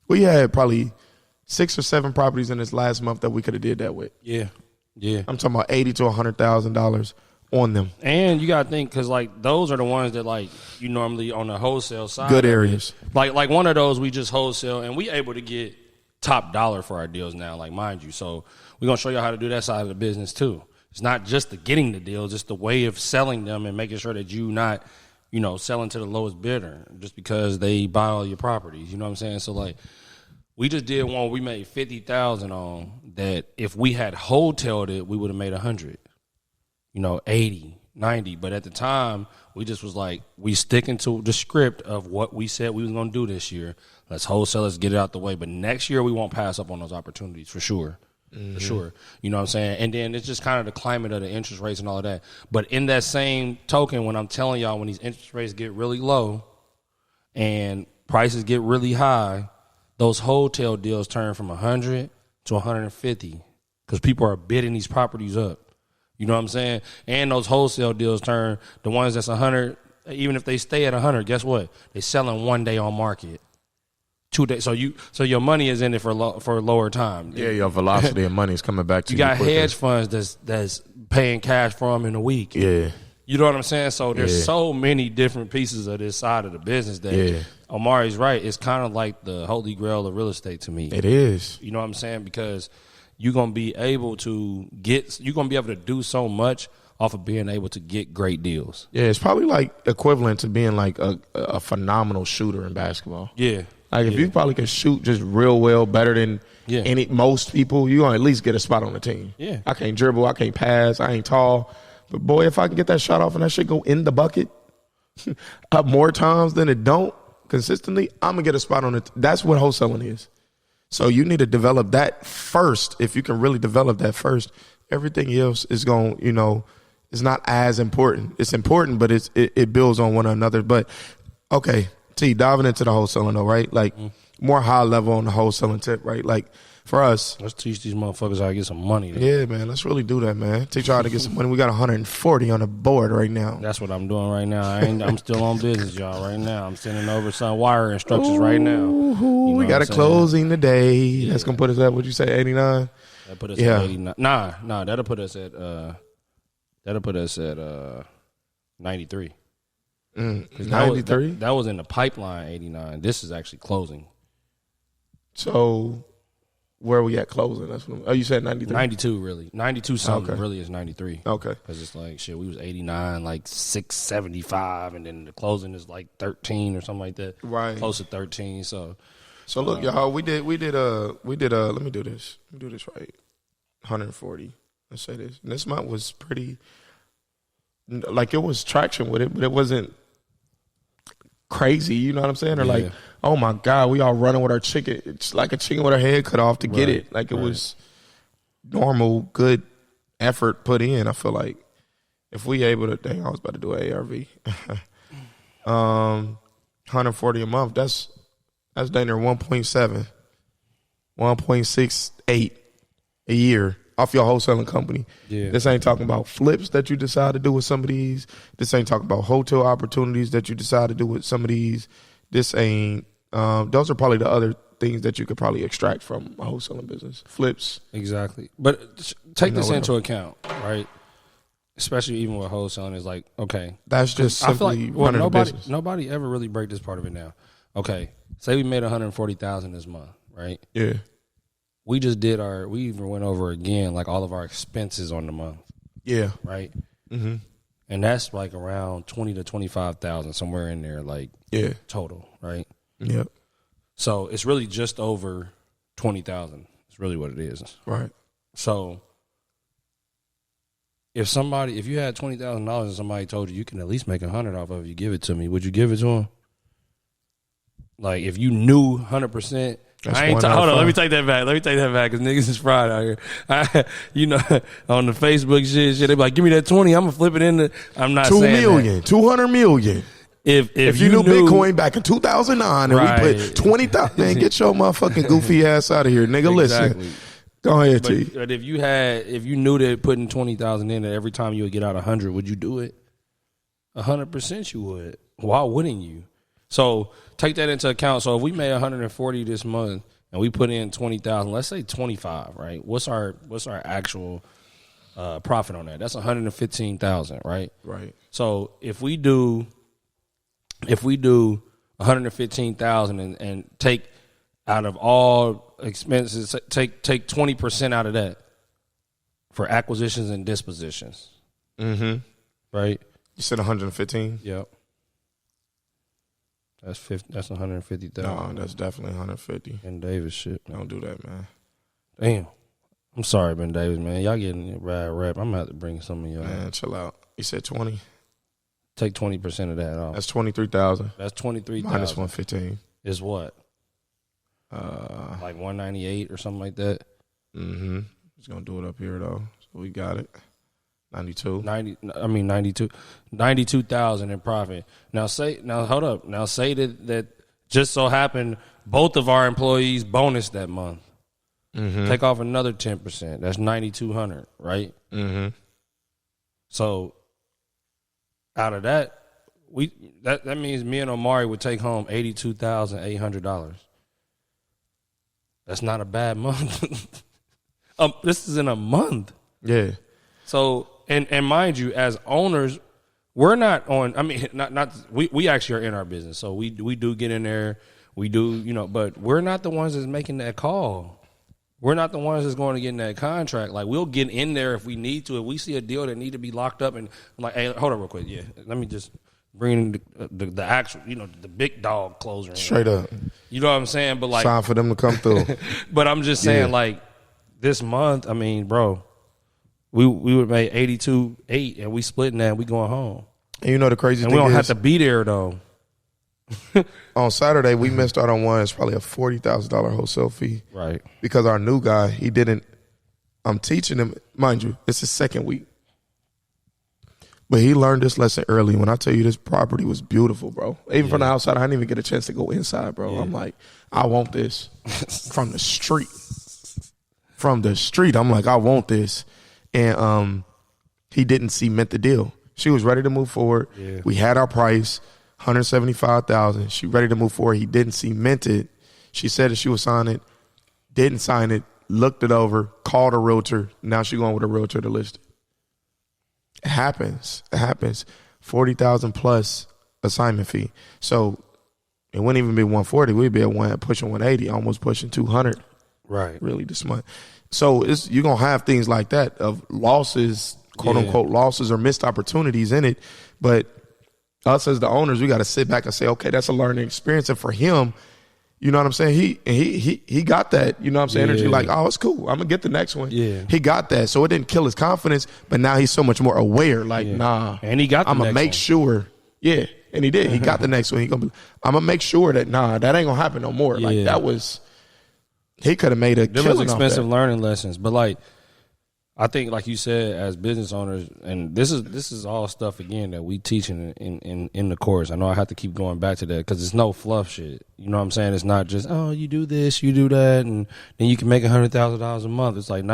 We had probably 6 or 7 properties in this last month that we could have did that with. Yeah. I'm talking about $80,000 to $100,000 on them. And you got to think, because like those are the ones that like you normally on the wholesale side. Good areas. Like one of those we just wholesale, and we able to get top dollar for our deals now, like, mind you. So we're going to show you how to do that side of the business too. It's not just the getting the deals, it's the way of selling them and making sure that you not, selling to the lowest bidder just because they buy all your properties. You know what I'm saying? So like, we just did one we made $50,000 on that if we had wholetailed it, we would have made 100, 80, 90. But at the time, we just was like, we sticking to the script of what we said we was going to do this year. Let's wholesale, let's get it out the way. But next year, we won't pass up on those opportunities for sure. Mm-hmm. For sure. You know what I'm saying? And then it's just kind of the climate of the interest rates and all of that. But in that same token, when I'm telling y'all, when these interest rates get really low and prices get really high, those hotel deals turn from 100 to 150 because people are bidding these properties up. You know what I'm saying? And those wholesale deals turn, the ones that's 100, even if they stay at 100, guess what? They selling one day on market. 2 days. So your money is in it for lower time. Yeah, your velocity of money is coming back to you. You got hedge funds that's paying cash for them in a week. Yeah. You know what I'm saying? So there's so many different pieces of this side of the business that Omari's right. It's kind of like the holy grail of real estate to me. It is. You know what I'm saying? Because you're going to be able to do so much off of being able to get great deals. Yeah, it's probably like equivalent to being like a phenomenal shooter in basketball. Yeah. Like if you probably can shoot just real well, better than most people, you're going to at least get a spot on the team. Yeah. I can't dribble, I can't pass, I ain't tall. But boy, if I can get that shot off and that shit go in the bucket up more times than it don't consistently, I'm going to get a spot on it. That's what wholesaling is. So you need to develop that first. If you can really develop that first, everything else is going, it's not as important. It's important, but it builds on one another. But, okay, T, diving into the wholesaling though, right? Like more high level on the wholesaling tip, right? Like for us. Let's teach these motherfuckers how to get some money. Then. Yeah, man, let's really do that, man. Teach y'all how to get some money. We got 140 on the board right now. That's what I'm doing right now. I'm still on business, y'all, right now. I'm sending over some wire instructions right now. We got a closing today. That's going to put us at, what'd you say, 89? That put us at 89. Nah, that'll put us at 93. 93? That was in the pipeline, 89. This is actually closing. So where are we at closing? That's what you said 93? 92, really. 92 something really is 93. Okay. Because it's like, shit, we was 89, like 675, and then the closing is like 13 or something like that. Right. Close to 13, so look, y'all, we did let me do this. Let me do this right. 140. Let's say this. And this month was pretty, like it was traction with it, but it wasn't crazy, you know what I'm saying? Or like, oh my God, we all running with our chicken. It's like a chicken with our head cut off to get it. Like it was normal, good effort put in. I feel like if we able to, dang, I was about to do an ARV. 140 a month, that's dang near 1.7, 1.68 a year off your wholesaling company. Yeah. This ain't talking about flips that you decide to do with some of these. This ain't talking about hotel opportunities that you decide to do with some of these. This ain't, those are probably the other things that you could probably extract from a wholesaling business. Flips. Exactly. But take this into account, right? Especially even with wholesaling is like, okay. That's just simply running a business. Nobody ever really break this part of it down. Okay. Say we made $140,000 this month, right? Yeah. We just did we even went over again, like all of our expenses on the month. Yeah. Right? Mm-hmm. And that's like around 20 to 25,000, somewhere in there, like total, right? Yep. So it's really just over 20,000. It's really what it is. Right. So if you had $20,000 and somebody told you can at least make 100 off of it, you give it to me, would you give it to them? Like if you knew 100%. Hold on, let me take that back. Because niggas is fried out here. On the Facebook shit, they be like, give me that 20, I'm going to flip it into, I'm not saying 2 million, 200 million. If you knew Bitcoin back in 2009 and we put 20,000, man, get your motherfucking goofy ass out of here, nigga. Exactly. Listen. Go ahead, T. But if you knew that putting 20,000 in, that every time you would get out 100, would you do it? 100% you would. Why wouldn't you? So take that into account. So if we made 140 this month and we put in 20,000, let's say 25, right? What's our actual profit on that? That's 115,000, right? Right. So if we do 115,000 and take out of all expenses, take 20% out of that for acquisitions and dispositions. Mm-hmm. Right? You said 115? Yep. That's 150,000. No, that's definitely 150. Ben Davis shit. Don't do that, man. Damn. I'm sorry, Ben Davis, man. Y'all getting a bad rap. I'm going to have to bring some of y'all. Man, chill out. You said 20? Take 20% of that off. That's 23,000. That's 23,000. Minus 115. Is what? Like 198 or something like that? Mm-hmm. Just going to do it up here, though. So we got it. 92. 92,000 in profit. Now hold up. Now say that just so happened both of our employees bonus that month. Take off another 10%. That's $9,200, right? So out of that, that means me and Omari would take home $82,800. That's not a bad month. This is in a month. Yeah. So and mind you, as owners, we're not on. I mean, we actually are in our business, so we do get in there. We do, but we're not the ones that's making that call. We're not the ones that's going to get in that contract. Like, we'll get in there if we need to. If we see a deal that need to be locked up, and I'm like, hey, hold on real quick. Yeah, let me just bring the actual, the big dog closer. Straight up. You know what I'm saying? But like, time for them to come through. But I'm just saying, like, this month, I mean, bro, we would make 82.8, and we splitting that, and we going home. And the crazy thing is, we don't have to be there though. On Saturday, we missed out on one. It's probably a $40,000 wholesale fee. Right. Because our new guy, he didn't. I'm teaching him, mind you, it's his second week. But he learned this lesson early. When I tell you this property was beautiful, bro. Even from the outside, I didn't even get a chance to go inside, bro. Yeah. I'm like, I want this from the street. From the street, I'm like, I want this. And he didn't cement the deal. She was ready to move forward. Yeah. We had our price. $175,000. She ready to move forward. He didn't cement it. She said that she would sign it, didn't sign it, looked it over, called a realtor. Now she's going with a realtor to list it. It happens. It happens. $40,000 plus assignment fee. So it wouldn't even be 140. We'd be at pushing 180, almost pushing 200. Right. Really this month. So you're gonna have things like that of losses, quote unquote losses or missed opportunities in it, but us as the owners, we got to sit back and say, okay, that's a learning experience. And for him, you know what I'm saying? He got that, you know what I'm saying? Energy like, oh, it's cool. I'm going to get the next one. Yeah. He got that. So it didn't kill his confidence, but now he's so much more aware. Like, nah. And he got the I'm going to make sure. Yeah. And he did. He got the next one. I'm going to make sure that, that ain't going to happen no more. Like, that was, he could have made a killing. Them was expensive learning lessons. But like, I think, like you said, as business owners, and this is all stuff again that we teaching in the course. I know I have to keep going back to that because it's no fluff shit. You know what I'm saying? It's not just you do this, you do that, and then you can make $100,000 a month. It's like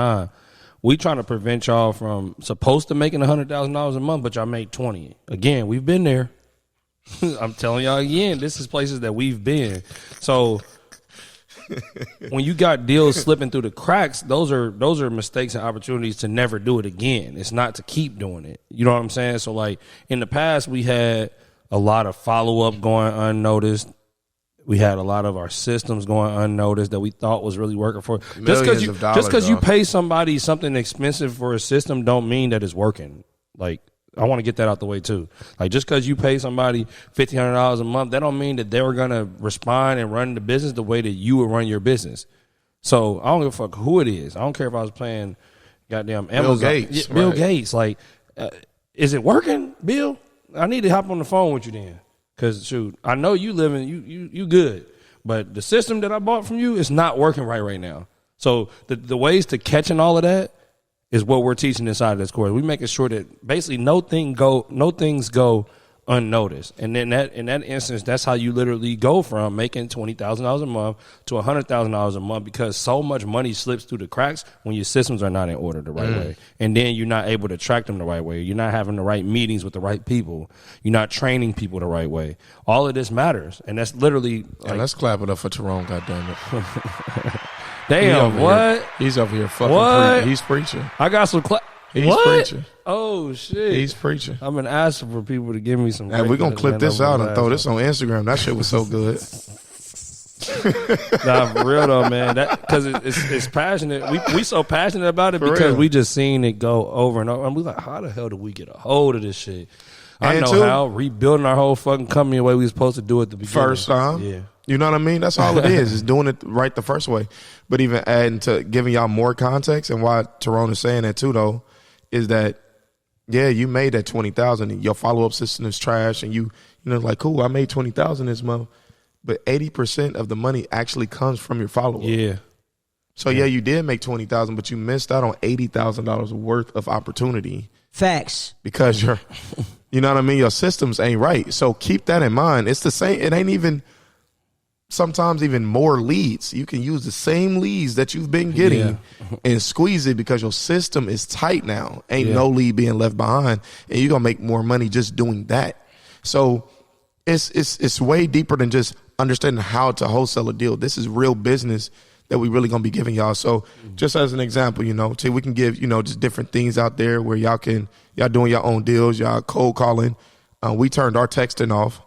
we trying to prevent y'all from supposed to making $100,000 a month, but y'all make 20. Again, we've been there. I'm telling y'all again, this is places that we've been. So when you got deals slipping through the cracks, those are mistakes and opportunities to never do it again. It's not to keep doing it. You know what I'm saying? So like in the past, we had a lot of follow up going unnoticed. We had a lot of our systems going unnoticed that we thought was really working for. Just because you pay somebody something expensive for a system don't mean that it's working. Like, I want to get that out the way too. Like, just because you pay somebody $1,500 a month, that don't mean that they were gonna respond and run the business the way that you would run your business. So I don't give a fuck who it is. I don't care if I was playing goddamn Amazon, Bill Gates. Like, is it working, Bill? I need to hop on the phone with you then, because shoot, I know you living, you good, but the system that I bought from you is not working right now. So the ways to catching all of that is what we're teaching inside of this course. We're making sure that basically no things go unnoticed. And then in that instance, that's how you literally go from making $20,000 a month to $100,000 a month, because so much money slips through the cracks when your systems are not in order the right way. And then you're not able to track them the right way. You're not having the right meetings with the right people. You're not training people the right way. All of this matters. And that's literally like, let's clap it up for Tyrone, goddammit. Damn, what? He's over here fucking he's preaching. I got some He's preaching. Oh, shit. He's preaching. I've been asking for people to give me some. And we're going to clip this out and throw this on Instagram. That shit was so good. Nah, for real though, man. Because it's passionate. We so passionate about it for because real. We just seen it go over and over. And we like, how the hell did we get a hold of this shit? I know how. Rebuilding our whole fucking company the way we was supposed to do it at the beginning. First time. Yeah. You know what I mean? That's all it is doing it right the first way. But even adding to giving y'all more context, and why Tyrone is saying that too, though, is that, yeah, you made that $20,000 and your follow-up system is trash, and you know, like, cool, I made $20,000 this month, but 80% of the money actually comes from your follow-up. Yeah. So, yeah, you did make $20,000, but you missed out on $80,000 worth of opportunity. Facts. Because you know what I mean? Your systems ain't right. So keep that in mind. It's the same. It ain't even sometimes even more leads. You can use the same leads that you've been getting and squeeze it because your system is tight now. Ain't no lead being left behind, and you're gonna make more money just doing that. So it's way deeper than just understanding how to wholesale a deal. This is real business that we really gonna be giving y'all. So just as an example, we can give, just different things out there where y'all doing your own deals, y'all cold calling. We turned our texting off,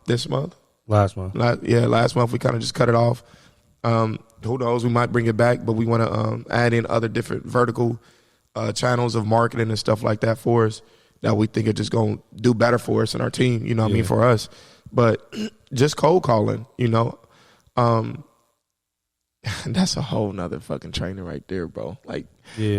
this month. Last month. Last month we kind of just cut it off. Who knows, we might bring it back, but we want to add in other different vertical channels of marketing and stuff like that for us that we think are just going to do better for us and our team, for us. But just cold calling, that's a whole nother fucking training right there, bro. Like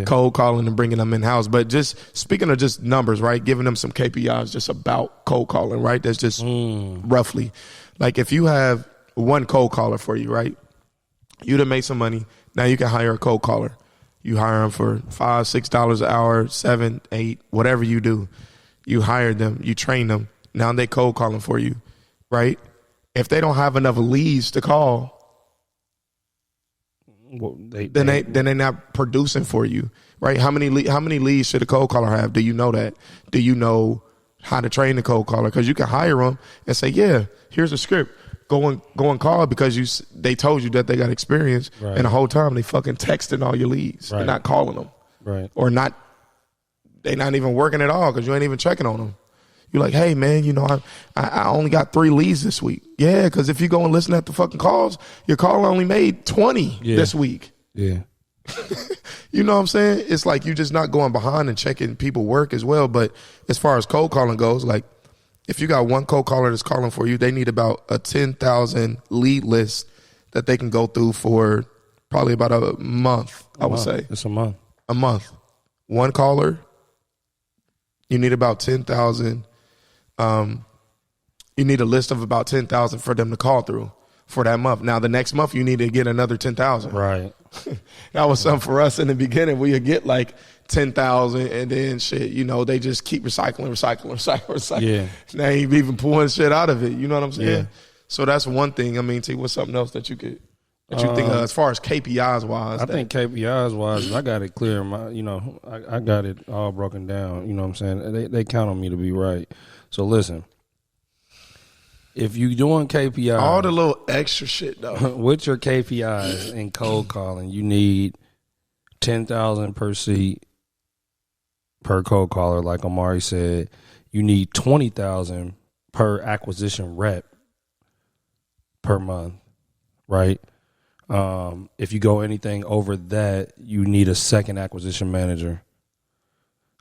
cold calling and bringing them in-house. But just speaking of just numbers, right, giving them some KPIs just about cold calling, right? That's just roughly. Like if you have one cold caller for you, right, you done made some money. Now you can hire a cold caller. You hire them for $5, $6 an hour, 7, 8, whatever you do. You hire them, you train them. Now they cold calling for you, right? If they don't have enough leads to call, then they're not producing for you, right? How many leads should a cold caller have? Do you know that? Do you know how to train the cold caller? Because you can hire them and say, yeah, here's a script. Go and call because they told you that they got experience, and the whole time they fucking texting all your leads. They're not calling them, right? Or not. They not even working at all because you ain't even checking on them. You're like, hey man, I only got 3 leads this week. Yeah, because if you go and listen at the fucking calls, your call only made 20 this week. Yeah. You know what I'm saying? It's like you're just not going behind and checking people work as well. But as far as cold calling goes, like if you got one cold caller that's calling for you, they need about a 10,000 lead list that they can go through for probably about a month, I would say. It's a month. A month. One caller, you need about 10,000. You need a list of about 10,000 for them to call through for that month. Now, the next month, you need to get another 10,000. Right. That was something for us in the beginning. We would get like 10,000 and then shit, they just keep recycling. Yeah. Now you even pulling shit out of it. You know what I'm saying? Yeah. So that's one thing. I mean, T, what's something else that you think of as far as KPIs wise? I think KPIs wise, I got it clear. I got it all broken down. You know what I'm saying? They count on me to be right. So listen, if you doing KPIs, all the little extra shit though, with your KPIs in cold calling, you need 10,000 per seat per cold caller, like Amari said. You need 20,000 per acquisition rep per month, right? If you go anything over that, you need a second acquisition manager.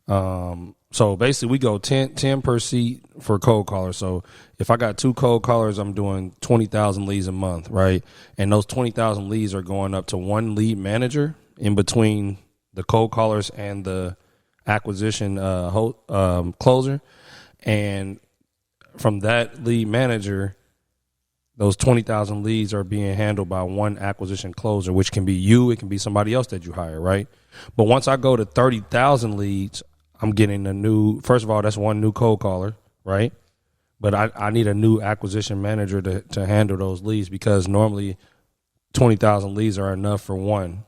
So basically we go 10 per seat for cold callers. So if I got 2 cold callers, I'm doing 20,000 leads a month, right? And those 20,000 leads are going up to 1 lead manager in between the cold callers and the acquisition closer. And from that lead manager, those 20,000 leads are being handled by 1 acquisition closer, which can be you, it can be somebody else that you hire, right? But once I go to 30,000 leads, I'm getting first of all, that's 1 new cold caller, right? But I need a new acquisition manager to handle those leads because normally 20,000 leads are enough for 1.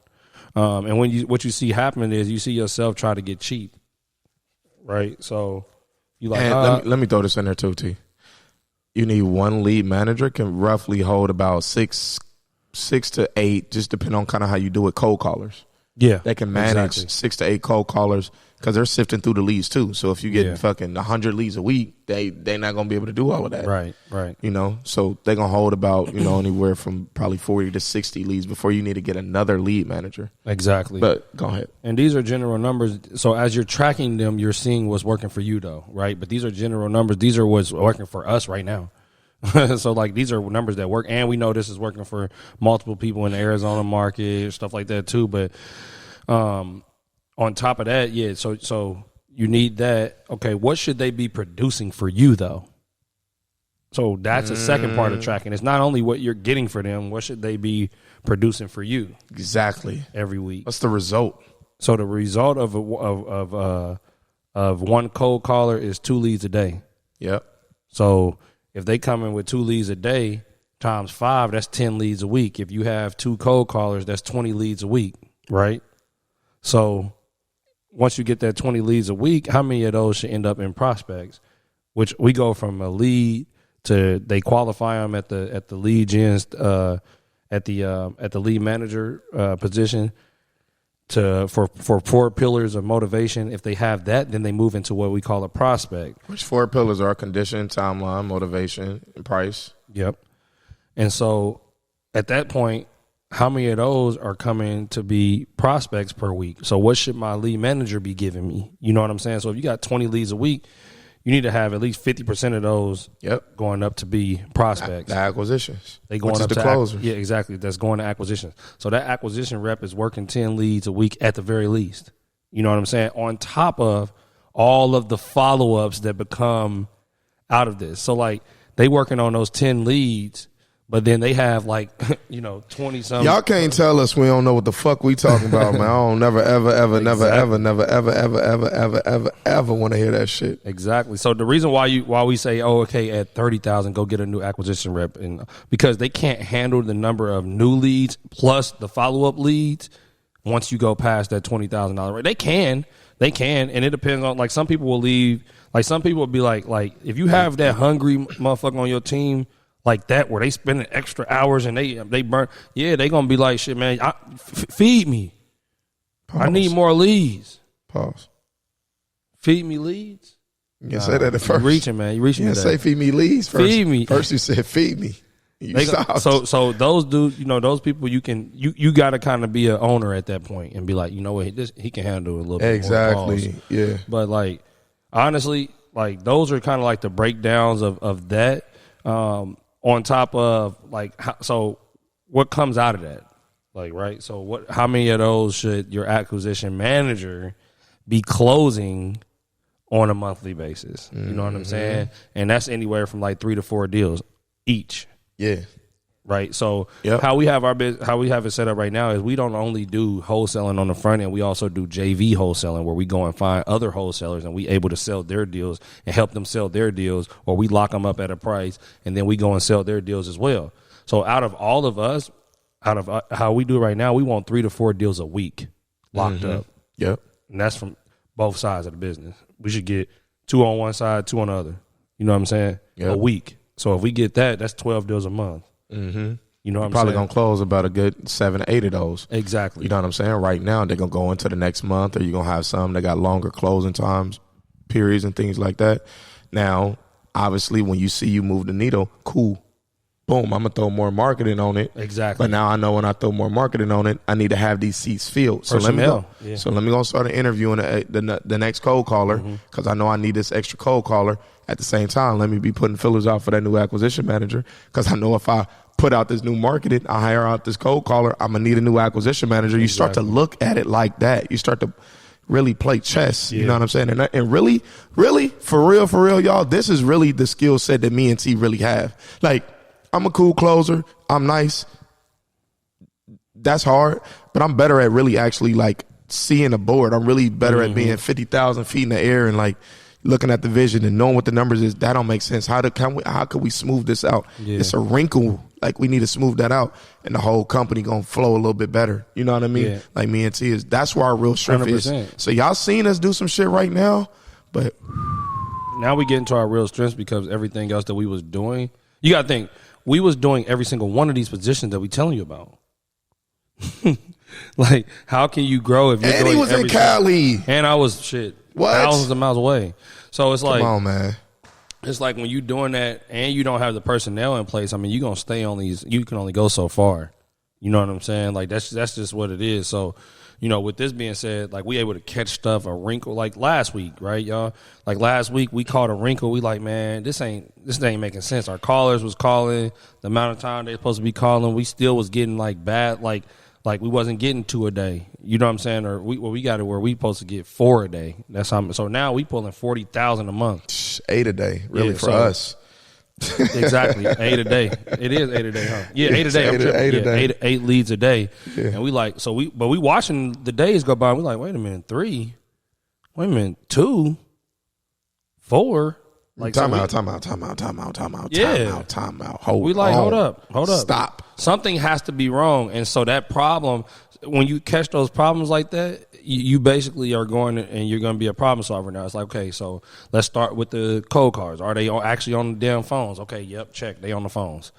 And what you see happening is you see yourself try to get cheap, right? So you like, let me throw this in there too, T. You need 1 lead manager can roughly hold about 6 to 8, just depending on kind of how you do it, cold callers. Yeah, they can manage 6 to 8 cold callers because they're sifting through the leads too. So if you get fucking 100 leads a week, they're not gonna be able to do all of that. Right. So they're gonna hold about anywhere from probably 40 to 60 leads before you need to get another lead manager. Exactly. But go ahead. And these are general numbers. So as you're tracking them, you're seeing what's working for you though, right? But these are general numbers. These are what's working for us right now. So like these are numbers that work, and we know this is working for multiple people in the Arizona market, stuff like that too. But on top of that, so you need that. Okay, what should they be producing for you though? So that's the second part of tracking. It's not only what you're getting for them, what should they be producing for you exactly every week? What's the result? So the result of 1 cold caller is 2 leads a day. Yep. So if they come in with 2 leads a day times 5, that's 10 leads a week. If you have 2 cold callers, that's 20 leads a week, right? So once you get that 20 leads a week, how many of those should end up in prospects? Which we go from a lead to they qualify them at the lead gens at the lead manager position to for 4 pillars of motivation. If they have that, then they move into what we call a prospect. Which 4 pillars are condition, timeline, motivation, and price. Yep. And so at that point, how many of those are coming to be prospects per week? So what should my lead manager be giving me? You know what I'm saying? So if you got 20 leads a week, you need to have at least 50% of those going up to be prospects. The acquisitions. They going up the to closers. Yeah, exactly. That's going to acquisitions. So that acquisition rep is working 10 leads a week at the very least. You know what I'm saying? On top of all of the follow-ups that become out of this. So, like, they working on those 10 leads, but then they have, like, 20-something. Y'all can't tell us we don't know what the fuck we talking about, man. I don't never, ever, ever, never, ever, never, ever, ever, ever, ever, ever, ever want to hear that shit. Exactly. So the reason why we say, at 30,000, go get a new acquisition rep, and because they can't handle the number of new leads plus the follow-up leads once you go past that $20,000 rate. They can, and it depends on, like, some people will leave. Like, some people will be like if you have that hungry motherfucker on your team like that, where they spending extra hours and they burn, they gonna be like, shit, man, feed me. Pause. I need more leads. Pause. Feed me leads. You didn't say that at first. You reaching, man. You reaching. You didn't say feed me leads first. Feed me. First you said feed me. So those dudes, those people, you got to kind of be an owner at that point and be like, you know what, he can handle it a little bit more. Exactly. Yeah. But, like, honestly, like, those are kind of like the breakdowns of that. On top of, like, so what comes out of that? Like, right? So how many of those should your acquisition manager be closing on a monthly basis? You know what I'm saying? And that's anywhere from like 3 to 4 deals each. Yeah. Right. So how we have it set up right now is we don't only do wholesaling on the front end, we also do JV wholesaling, where we go and find other wholesalers and we able to sell their deals and help them sell their deals, or we lock them up at a price and then we go and sell their deals as well. So out of all of us, out of how we do it right now, we want 3 to 4 deals a week locked up. Yep. And that's from both sides of the business. We should get 2 on one side, 2 on the other. You know what I'm saying? A week. So if we get that, that's 12 deals a month. Mm-hmm. You know what I'm probably saying? Gonna close about a good 7 or 8 of those. Exactly. You know what I'm saying? Right now they're gonna go into the next month, or you're gonna have some that got longer closing times, periods, and things like that. Now, obviously, when you see you move the needle, cool. Boom, I'm gonna throw more marketing on it. Exactly. But now I know when I throw more marketing on it, I need to have these seats filled. So let me go start interviewing the next cold caller, because I know I need this extra cold caller. At the same time, let me be putting fillers out for that new acquisition manager, because I know if I put out this new marketing, I hire out this cold caller, I'm going to need a new acquisition manager. You start to look at it like that. You start to really play chess. You know what I'm saying? And really, for real, y'all, this is really the skill set that me and T really have. Like, I'm a cool closer. I'm nice. That's hard, but I'm better at really actually, like, seeing a board. I'm really better at being 50,000 feet in the air and, like, looking at the vision and knowing what the numbers is. That don't make sense. How could we smooth this out? It's a wrinkle. Like, we need to smooth that out, and the whole company gonna flow a little bit better. You know what I mean? Like me and T is. That's where our real strength 100%. is. So y'all seen us do some shit right now, but now we get into our real strengths because everything else that we was doing. You gotta think we was doing every single one of these positions that we telling you about. Like, how can you grow if you're and doing he was in Cali, and I was thousands of miles away. So it's like, come on, man. It's like when you doing that and you don't have the personnel in place. I mean, you're gonna stay on these. You can only go so far. You know what I'm saying? Like, that's just what it is. So, with this being said, like, we able to catch stuff, a wrinkle, like last week, right, y'all? Like last week we caught a wrinkle. We like, man, this ain't making sense. Our callers was calling the amount of time they supposed to be calling. We still was getting like bad, like we wasn't getting 2 a day. You know what I'm saying? Or we got it where we supposed to get 4 a day. That's how. So now we pulling 40,000 a month. 8 a day, really, for us. Exactly, 8 a day. It is 8 a day, huh? Yeah, 8 a day. Eight leads a day. Yeah. And we like, but we watching the days go by. And we like, wait a minute, 3. Wait a minute, 2, 4. Like time so out. Yeah. Time out. Hold up. Stop. Something has to be wrong. And so that problem, when you catch those problems like that, you basically are going and you're going to be a problem solver now. It's like, okay, so let's start with the code cards. Are they actually on the damn phones? Okay, yep, check. They on the phones.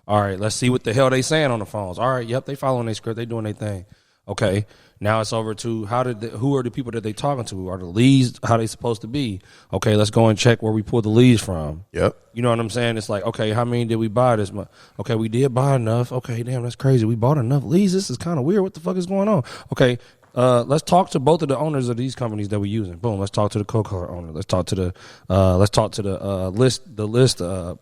All right, let's see what the hell they saying on the phones. All right, yep, they following their script. They doing their thing. Okay, now it's over to who are the people that they talking to? Are the leads how they supposed to be? Okay, let's go and check where we pull the leads from. Yep. You know what I'm saying? It's like, okay, how many did we buy this month? Okay, we did buy enough. Okay, damn, that's crazy. We bought enough leads. This is kind of weird. What the fuck is going on? Okay, let's talk to both of the owners of these companies that we're using. Boom. Let's talk to the Coca-Cola owner. Let's talk to the list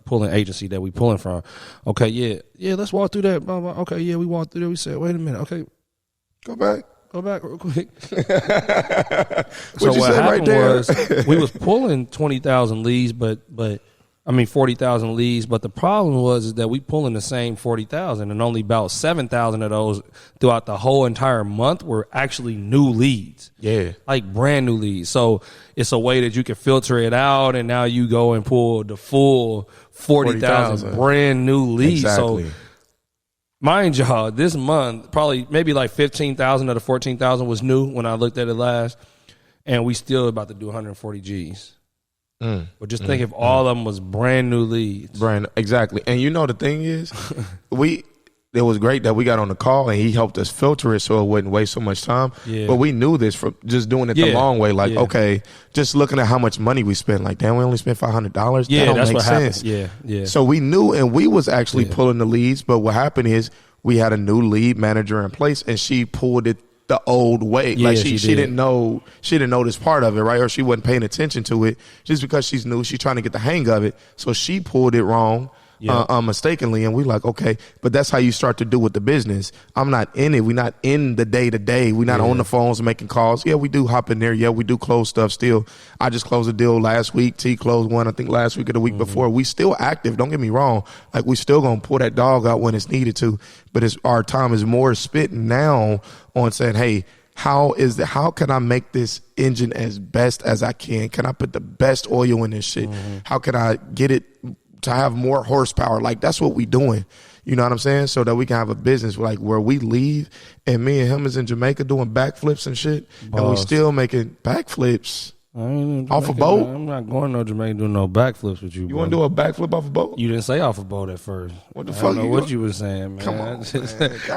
pulling agency that we pulling from. Okay, yeah. Let's walk through that. Blah, blah. Okay, yeah, we walked through there. We said, wait a minute. Okay, Go back real quick. So what happened was we was pulling 20,000 leads, but 40,000 leads. But the problem was that we pulling the same 40,000, and only about 7,000 of those throughout the whole entire month were actually new leads. Yeah, like brand new leads. So it's a way that you can filter it out, and now you go and pull the full 40,000 brand new leads. Exactly. So mind y'all, this month probably maybe like 15,000 of the 14,000 was new when I looked at it last, and we still about to do 140 G's. But just think if all of them was brand new leads. Exactly. And you know the thing is, it was great that we got on the call and he helped us filter it so it wouldn't waste so much time. Yeah. But we knew this from just doing it the long way. Like, okay, just looking at how much money we spent. Like, damn, we only spent $500. Yeah, that don't that's make what sense. happened. Yeah. So we knew, and we was actually pulling the leads. But what happened is we had a new lead manager in place, and she pulled it the old way. Yeah, like she didn't know this part of it, right? Or she wasn't paying attention to it just because she's new. She's trying to get the hang of it. So she pulled it wrong. Mistakenly, and we like, okay, but that's how you start to do with the business. I'm not in it. We're not in the day to day. We're not on the phones making calls. Yeah, we do hop in there. Yeah, we do close stuff still. I just closed a deal last week. T closed one, I think last week or the week before. We still active. Don't get me wrong. Like, we still gonna pull that dog out when it's needed to. But our time is more spent now on saying, hey, how can I make this engine as best as I can? Can I put the best oil in this shit? How can I get it to have more horsepower? Like, that's what we doing. You know what I'm saying? So that we can have a business like where we leave and me and him is in Jamaica doing backflips and shit. Boss. And we still making backflips off a boat. I'm not going to Jamaica doing no backflips with you. You want to do a backflip off a boat? You didn't say off a boat at first. What the fuck? I don't know what you were saying, man. Come on,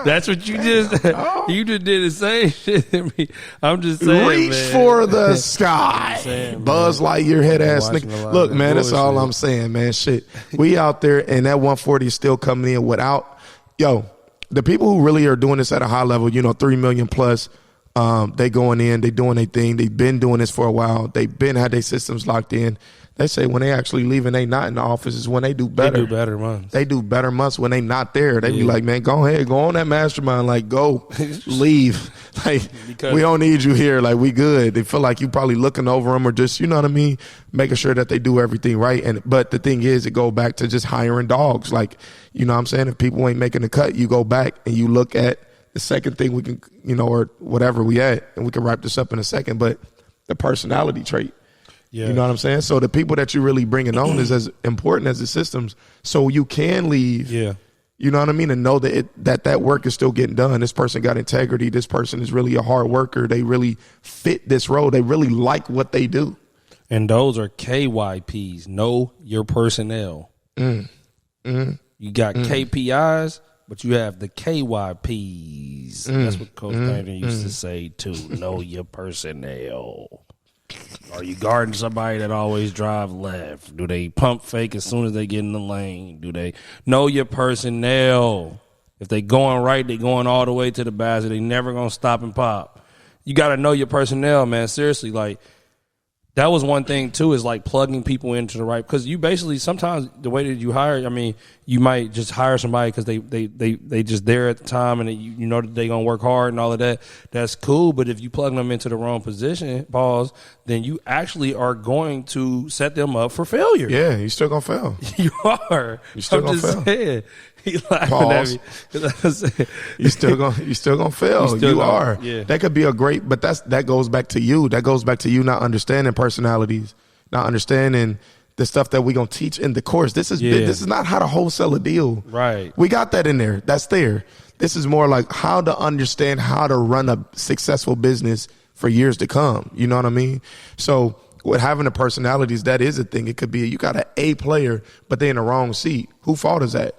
that's what you just. You just did the same shit to me. I'm just saying, reach man. for the sky. Saying, Buzz Lightyear head ass nigga. Look, man, that's all I'm saying, man. Shit, we out there, and that 140 is still coming in without. Yo, the people who really are doing this at a high level, 3 million plus. They going in, they doing their thing. They've been doing this for a while. They've been had their systems locked in. They say when they actually leave and they not in the office is when they do better. They do better months. They do better months when they not there. They be like, man, go ahead, go on that mastermind. Like, go, leave. Like, we don't need you here. Like, we good. They feel like you probably looking over them or just, you know what I mean, making sure that they do everything right. But the thing is, it go back to just hiring dogs. Like, you know what I'm saying? If people ain't making the cut, you go back and you look at the second thing we can, or whatever we at, and we can wrap this up in a second, but the personality trait. Yeah. You know what I'm saying? So the people that you're really bringing on is as important as the systems. So you can leave. Yeah. You know what I mean? And know that that work is still getting done. This person got integrity. This person is really a hard worker. They really fit this role. They really like what they do. And those are KYPs. Know your personnel. You got KPIs, but you have the KYPs. That's what Coach Brandon used to say too. Know your personnel. Are you guarding somebody that always drive left? Do they pump fake as soon as they get in the lane? Do they know your personnel? If they going right, they going all the way to the basket. They never going to stop and pop. You got to know your personnel, man. Seriously, like, that was one thing, too, is like plugging people into the right. Because you basically, sometimes the way that you hire, I mean, you might just hire somebody because they just there at the time and you know that they're going to work hard and all of that. That's cool. But if you plug them into the wrong position, then you actually are going to set them up for failure. Yeah, you're still going to fail. You are. You're still going to fail. Saying. He laughing at me. You still gonna fail. You are. Yeah. That could be a great, but that goes back to you. That goes back to you not understanding personalities, not understanding the stuff that we're going to teach in the course. This is not how to wholesale a deal. Right. We got that in there. That's there. This is more like how to understand how to run a successful business for years to come. You know what I mean? So with having the personalities, that is a thing. It could be you got an A player, but they in the wrong seat. Whose fault is that?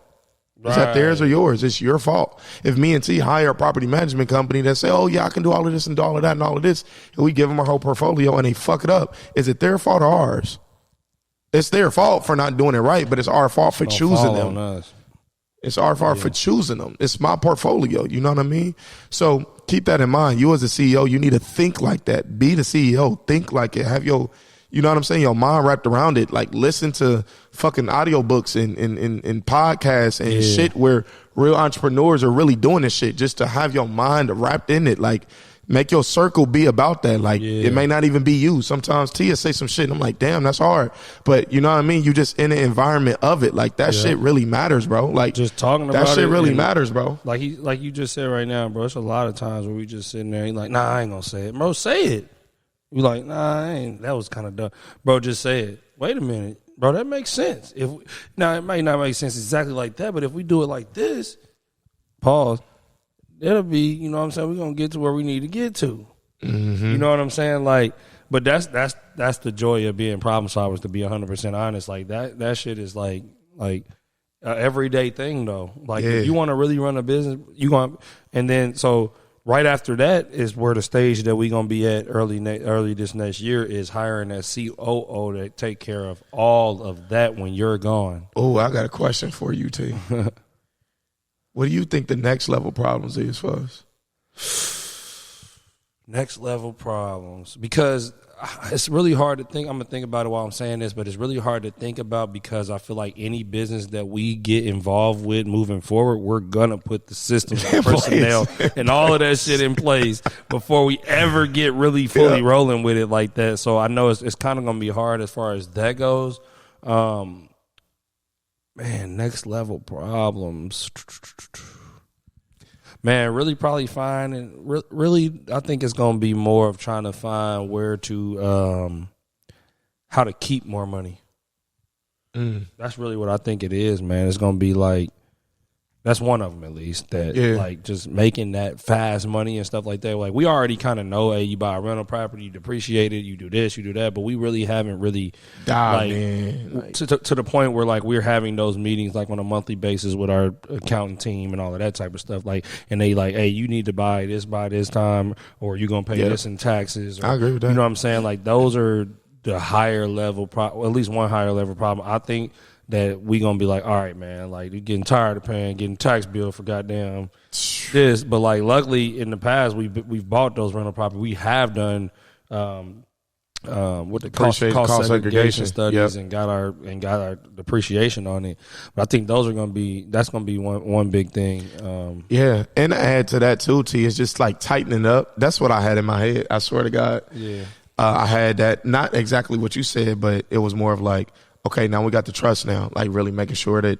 Is that theirs or yours? It's your fault. If me and T hire a property management company that say, oh, yeah, I can do all of this and all of that and all of this, and we give them our whole portfolio and they fuck it up, is it their fault or ours? It's their fault for not doing it right, but it's our fault for choosing them. It's our fault for choosing them. It's my portfolio. You know what I mean? So keep that in mind. You as a CEO, you need to think like that. Be the CEO. Think like it. Have your, you know what I'm saying, your mind wrapped around it. Like listen to fucking audiobooks and podcasts and shit where real entrepreneurs are really doing this shit, just to have your mind wrapped in it. Like make your circle be about that. Like it may not even be you. Sometimes Tia say some shit and I'm like, damn, that's hard. But you know what I mean? You just in the environment of it. Like that shit really matters, bro. Like just talking about that shit really matters, bro. Like you just said right now, bro. It's a lot of times where we just sitting there and like, nah, I ain't gonna say it. Bro, say it. You like, nah, I ain't. That was kind of dumb. Bro, just say it. Wait a minute. Bro, that makes sense. Now, it might not make sense exactly like that, but if we do it like this, pause, it'll be, you know what I'm saying, we're going to get to where we need to get to. Mm-hmm. You know what I'm saying? Like, but that's the joy of being problem solvers, to be 100% honest. Like, that shit is like an everyday thing, though. Like, if you want to really run a business, and then, so right after that is where the stage that we're going to be at early this next year is hiring a COO to take care of all of that when you're gone. Oh, I got a question for you, T. What do you think the next level problems is for us? Next level problems. Because it's really hard to think. I'm going to think about it while I'm saying this, but it's really hard to think about because I feel like any business that we get involved with moving forward, we're going to put the systems and personnel and all of that shit in place before we ever get really fully rolling with it like that. So I know it's kind of going to be hard as far as that goes. Man, next level problems. Man, really probably finding, really, I think it's going to be more of trying to find where to, how to keep more money. That's really what I think it is, man. It's going to be like, that's one of them at least, that like just making that fast money and stuff like that. Like we already kind of know, hey, you buy a rental property, you depreciate it, you do this, you do that, but we really haven't really to the point where like we're having those meetings like on a monthly basis with our accounting team and all of that type of stuff. Like, and they like, hey, you need to buy this by this time, or you're gonna pay this in taxes. Or, I agree with that. You know what I'm saying? Like those are the higher level, at least one higher level problem. I think that we gonna be like, all right, man, like you're getting tired of getting tax bill for goddamn this, but like luckily in the past we've bought those rental properties. We have done what the cost segregation studies and got our depreciation on it. But I think that's gonna be one big thing. And to add to that too, T, is just like tightening up. That's what I had in my head. I swear to God. Yeah. I had that, not exactly what you said, but it was more of like, okay, now we got the trust now, like really making sure that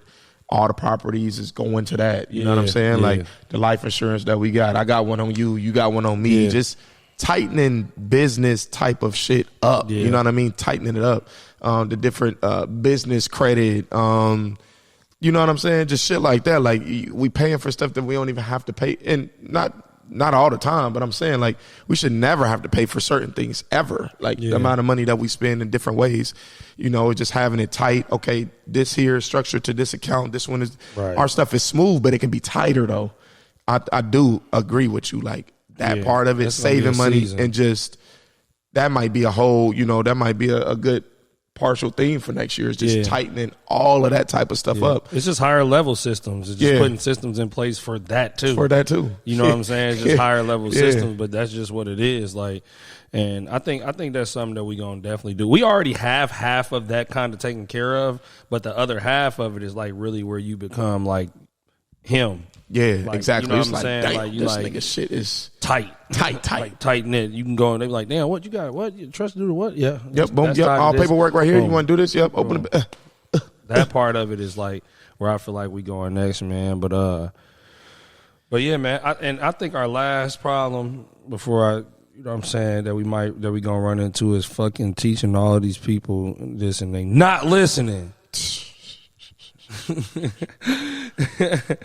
all the properties is going to that. You know what I'm saying? Yeah. Like the life insurance that we got. I got one on you. You got one on me. Yeah. Just tightening business type of shit up. Yeah. You know what I mean? Tightening it up. The different business credit. You know what I'm saying? Just shit like that. Like we paying for stuff that we don't even have to pay. And not all the time, but I'm saying like we should never have to pay for certain things ever. Like the amount of money that we spend in different ways, you know, just having it tight. Okay, this here is structured to this account. This one is our stuff is smooth, but it can be tighter though. I do agree with you. Like that part of it, saving money and just that might be a whole, you know, that might be a good partial theme for next year is just tightening all of that type of stuff up. It's just higher level systems. It's just putting systems in place for that too. You know what I'm saying? It's just higher level systems, but that's just what it is. Like, and I think that's something that we're gonna definitely do. We already have half of that kind of taken care of, but the other half of it is like really where you become like him. Yeah, like, exactly. You know it's what I'm saying? Like this nigga shit is tight. Like, tight knit. You can go and they be like, damn, what you got? What you trust to do? What? Yeah. Yep. Boom. Yep. All paperwork right here. Boom. You want to do this? Yep. Open it. That part of it is like where I feel like we going next, man. But yeah, man. I think our last problem before I you know what I'm saying, that we gonna run into is fucking teaching all of these people this and they not listening.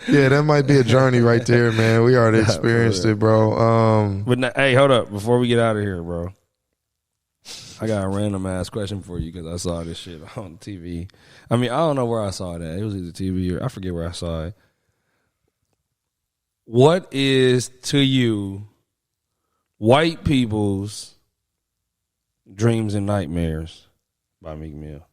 Yeah, that might be a journey right there, man. We already experienced it, bro. Hey, hold up. Before we get out of here, bro, I got a random ass question for you because I saw this shit on TV. I mean, I don't know where I saw it at. It was either TV or I forget where I saw it. What is to you white people's dreams and nightmares by Meek Mill?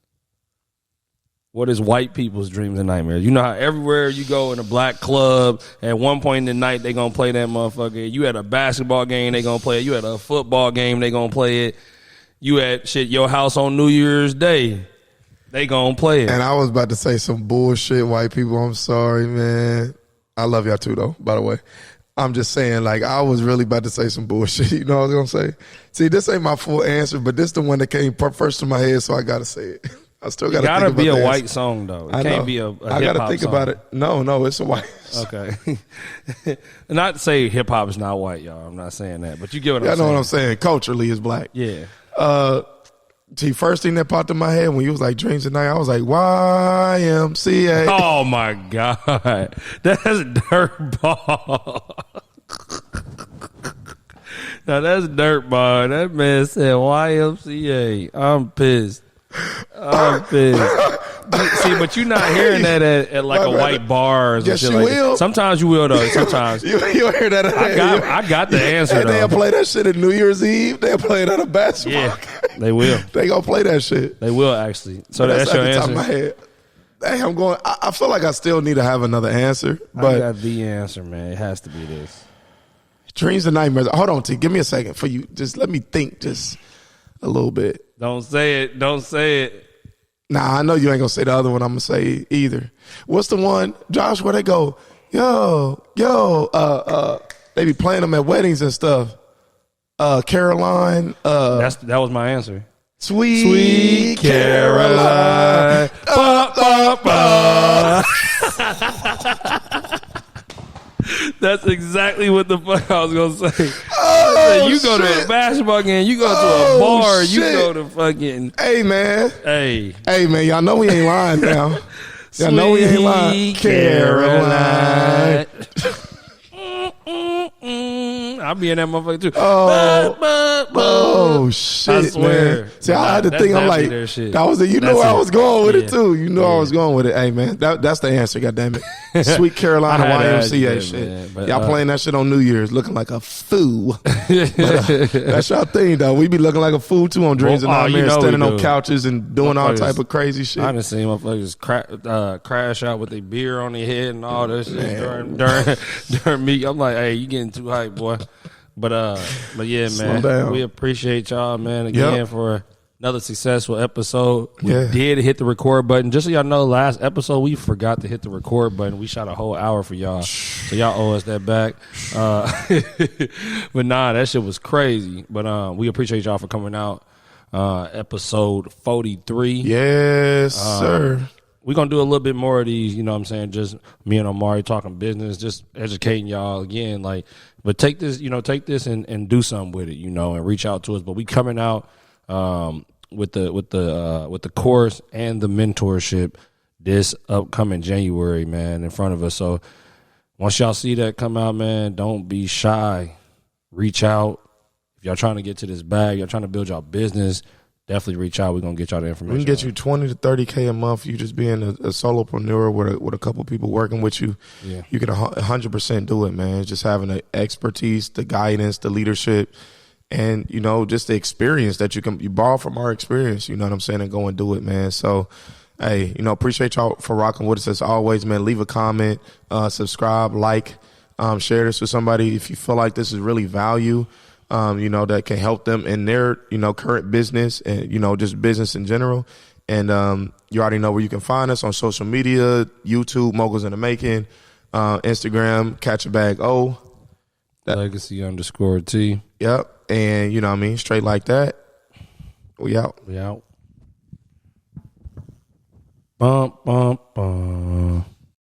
What is white people's dreams and nightmares? You know how everywhere you go in a black club, at one point in the night, they going to play that motherfucker. You at a basketball game, they going to play it. You at a football game, they going to play it. You at your house on New Year's Day, they going to play it. And I was about to say some bullshit, white people. I'm sorry, man. I love y'all too, though, by the way. I'm just saying, like, I was really about to say some bullshit. You know what I'm going to say? See, this ain't my full answer, but this the one that came first to my head, so I got to say it. I still got to think about be a the white answer. song, though. It I can't know. be a I got to think song. about it. No, it's a white song. Okay. Not to say hip-hop is not white, y'all. I'm not saying that. But you get what I'm saying. I know what I'm saying. Culturally, it's black. Yeah. See, first thing that popped in my head when you was like Dreams at Night, I was like, YMCA. Oh, my God. That's dirtball. Now, that's dirtball. That man said YMCA. I'm pissed. See, but you're not hearing that at like a white bar or yes, shit you like will. That. Sometimes you will, though. Sometimes. you hear that? I got the answer, and though. they'll play that shit at New Year's Eve. They'll play it at a basketball game. They will. They gonna play that shit. They will, actually. So that's your at the answer? top of my head. Hey, I'm going. I feel like I still need to have another answer. But I got the answer, man. It has to be this. Dreams and nightmares. Hold on, T. Give me a second for you. Just let me think just a little bit. Don't say it. Don't say it. Nah, I know you ain't gonna say the other one I'm gonna say either. What's the one, Josh, where they go, yo, they be playing them at weddings and stuff. Caroline. That was my answer. Sweet Caroline. That's exactly what the fuck I was gonna say. Oh, you go to a basketball game, you go to a bar, you go to fucking. Hey man. Hey man, y'all know we ain't lying now. Y'all know we ain't lying. Caroline. I'll be in that motherfucker too. Oh shit! I swear. Man. See, I had to think. I'm like, that was it. You know where I was going with it too. You know I was going with it. Hey man, that's the answer. God damn it, Sweet Carolina YMCA shit. But, y'all playing that shit on New Year's, looking like a fool. That's y'all thing, though. We be looking like a fool too on Dreams and Nightmares, standing on couches and doing all type of crazy shit. I done seen motherfuckers crash out with their beer on their head and all that shit during me. I'm like, hey, you getting too hype, boy. But yeah, man, we appreciate y'all, man, again for another successful episode. We did hit the record button. Just so y'all know, last episode we forgot to hit the record button. We shot a whole hour for y'all, so y'all owe us that back. But nah, that shit was crazy. But we appreciate y'all for coming out. Episode 43. Yes, sir. We're going to do a little bit more of these, you know what I'm saying, just me and Omari talking business, just educating y'all again. But take this and do something with it, and reach out to us. But we coming out with the course and the mentorship this upcoming January, man, in front of us. So once y'all see that come out, man, don't be shy. Reach out. If y'all trying to get to this bag, y'all trying to build y'all business, definitely reach out. We're going to get y'all the information. We can get you 20 to 30K a month. You just being a solopreneur with a couple people working with you. Yeah. You can 100% do it, man. It's just having the expertise, the guidance, the leadership, and, just the experience that you borrow from our experience, you know what I'm saying, and go and do it, man. So, hey, appreciate y'all for rocking with us as always, man. Leave a comment, subscribe, like, share this with somebody if you feel like this is really value. That can help them in their, current business and, just business in general. And you already know where you can find us on social media, YouTube, Moguls in the Making, Instagram, Catch a Bag O. Legacy_T. Yep. And, straight like that. We out. Bump, bump, bump.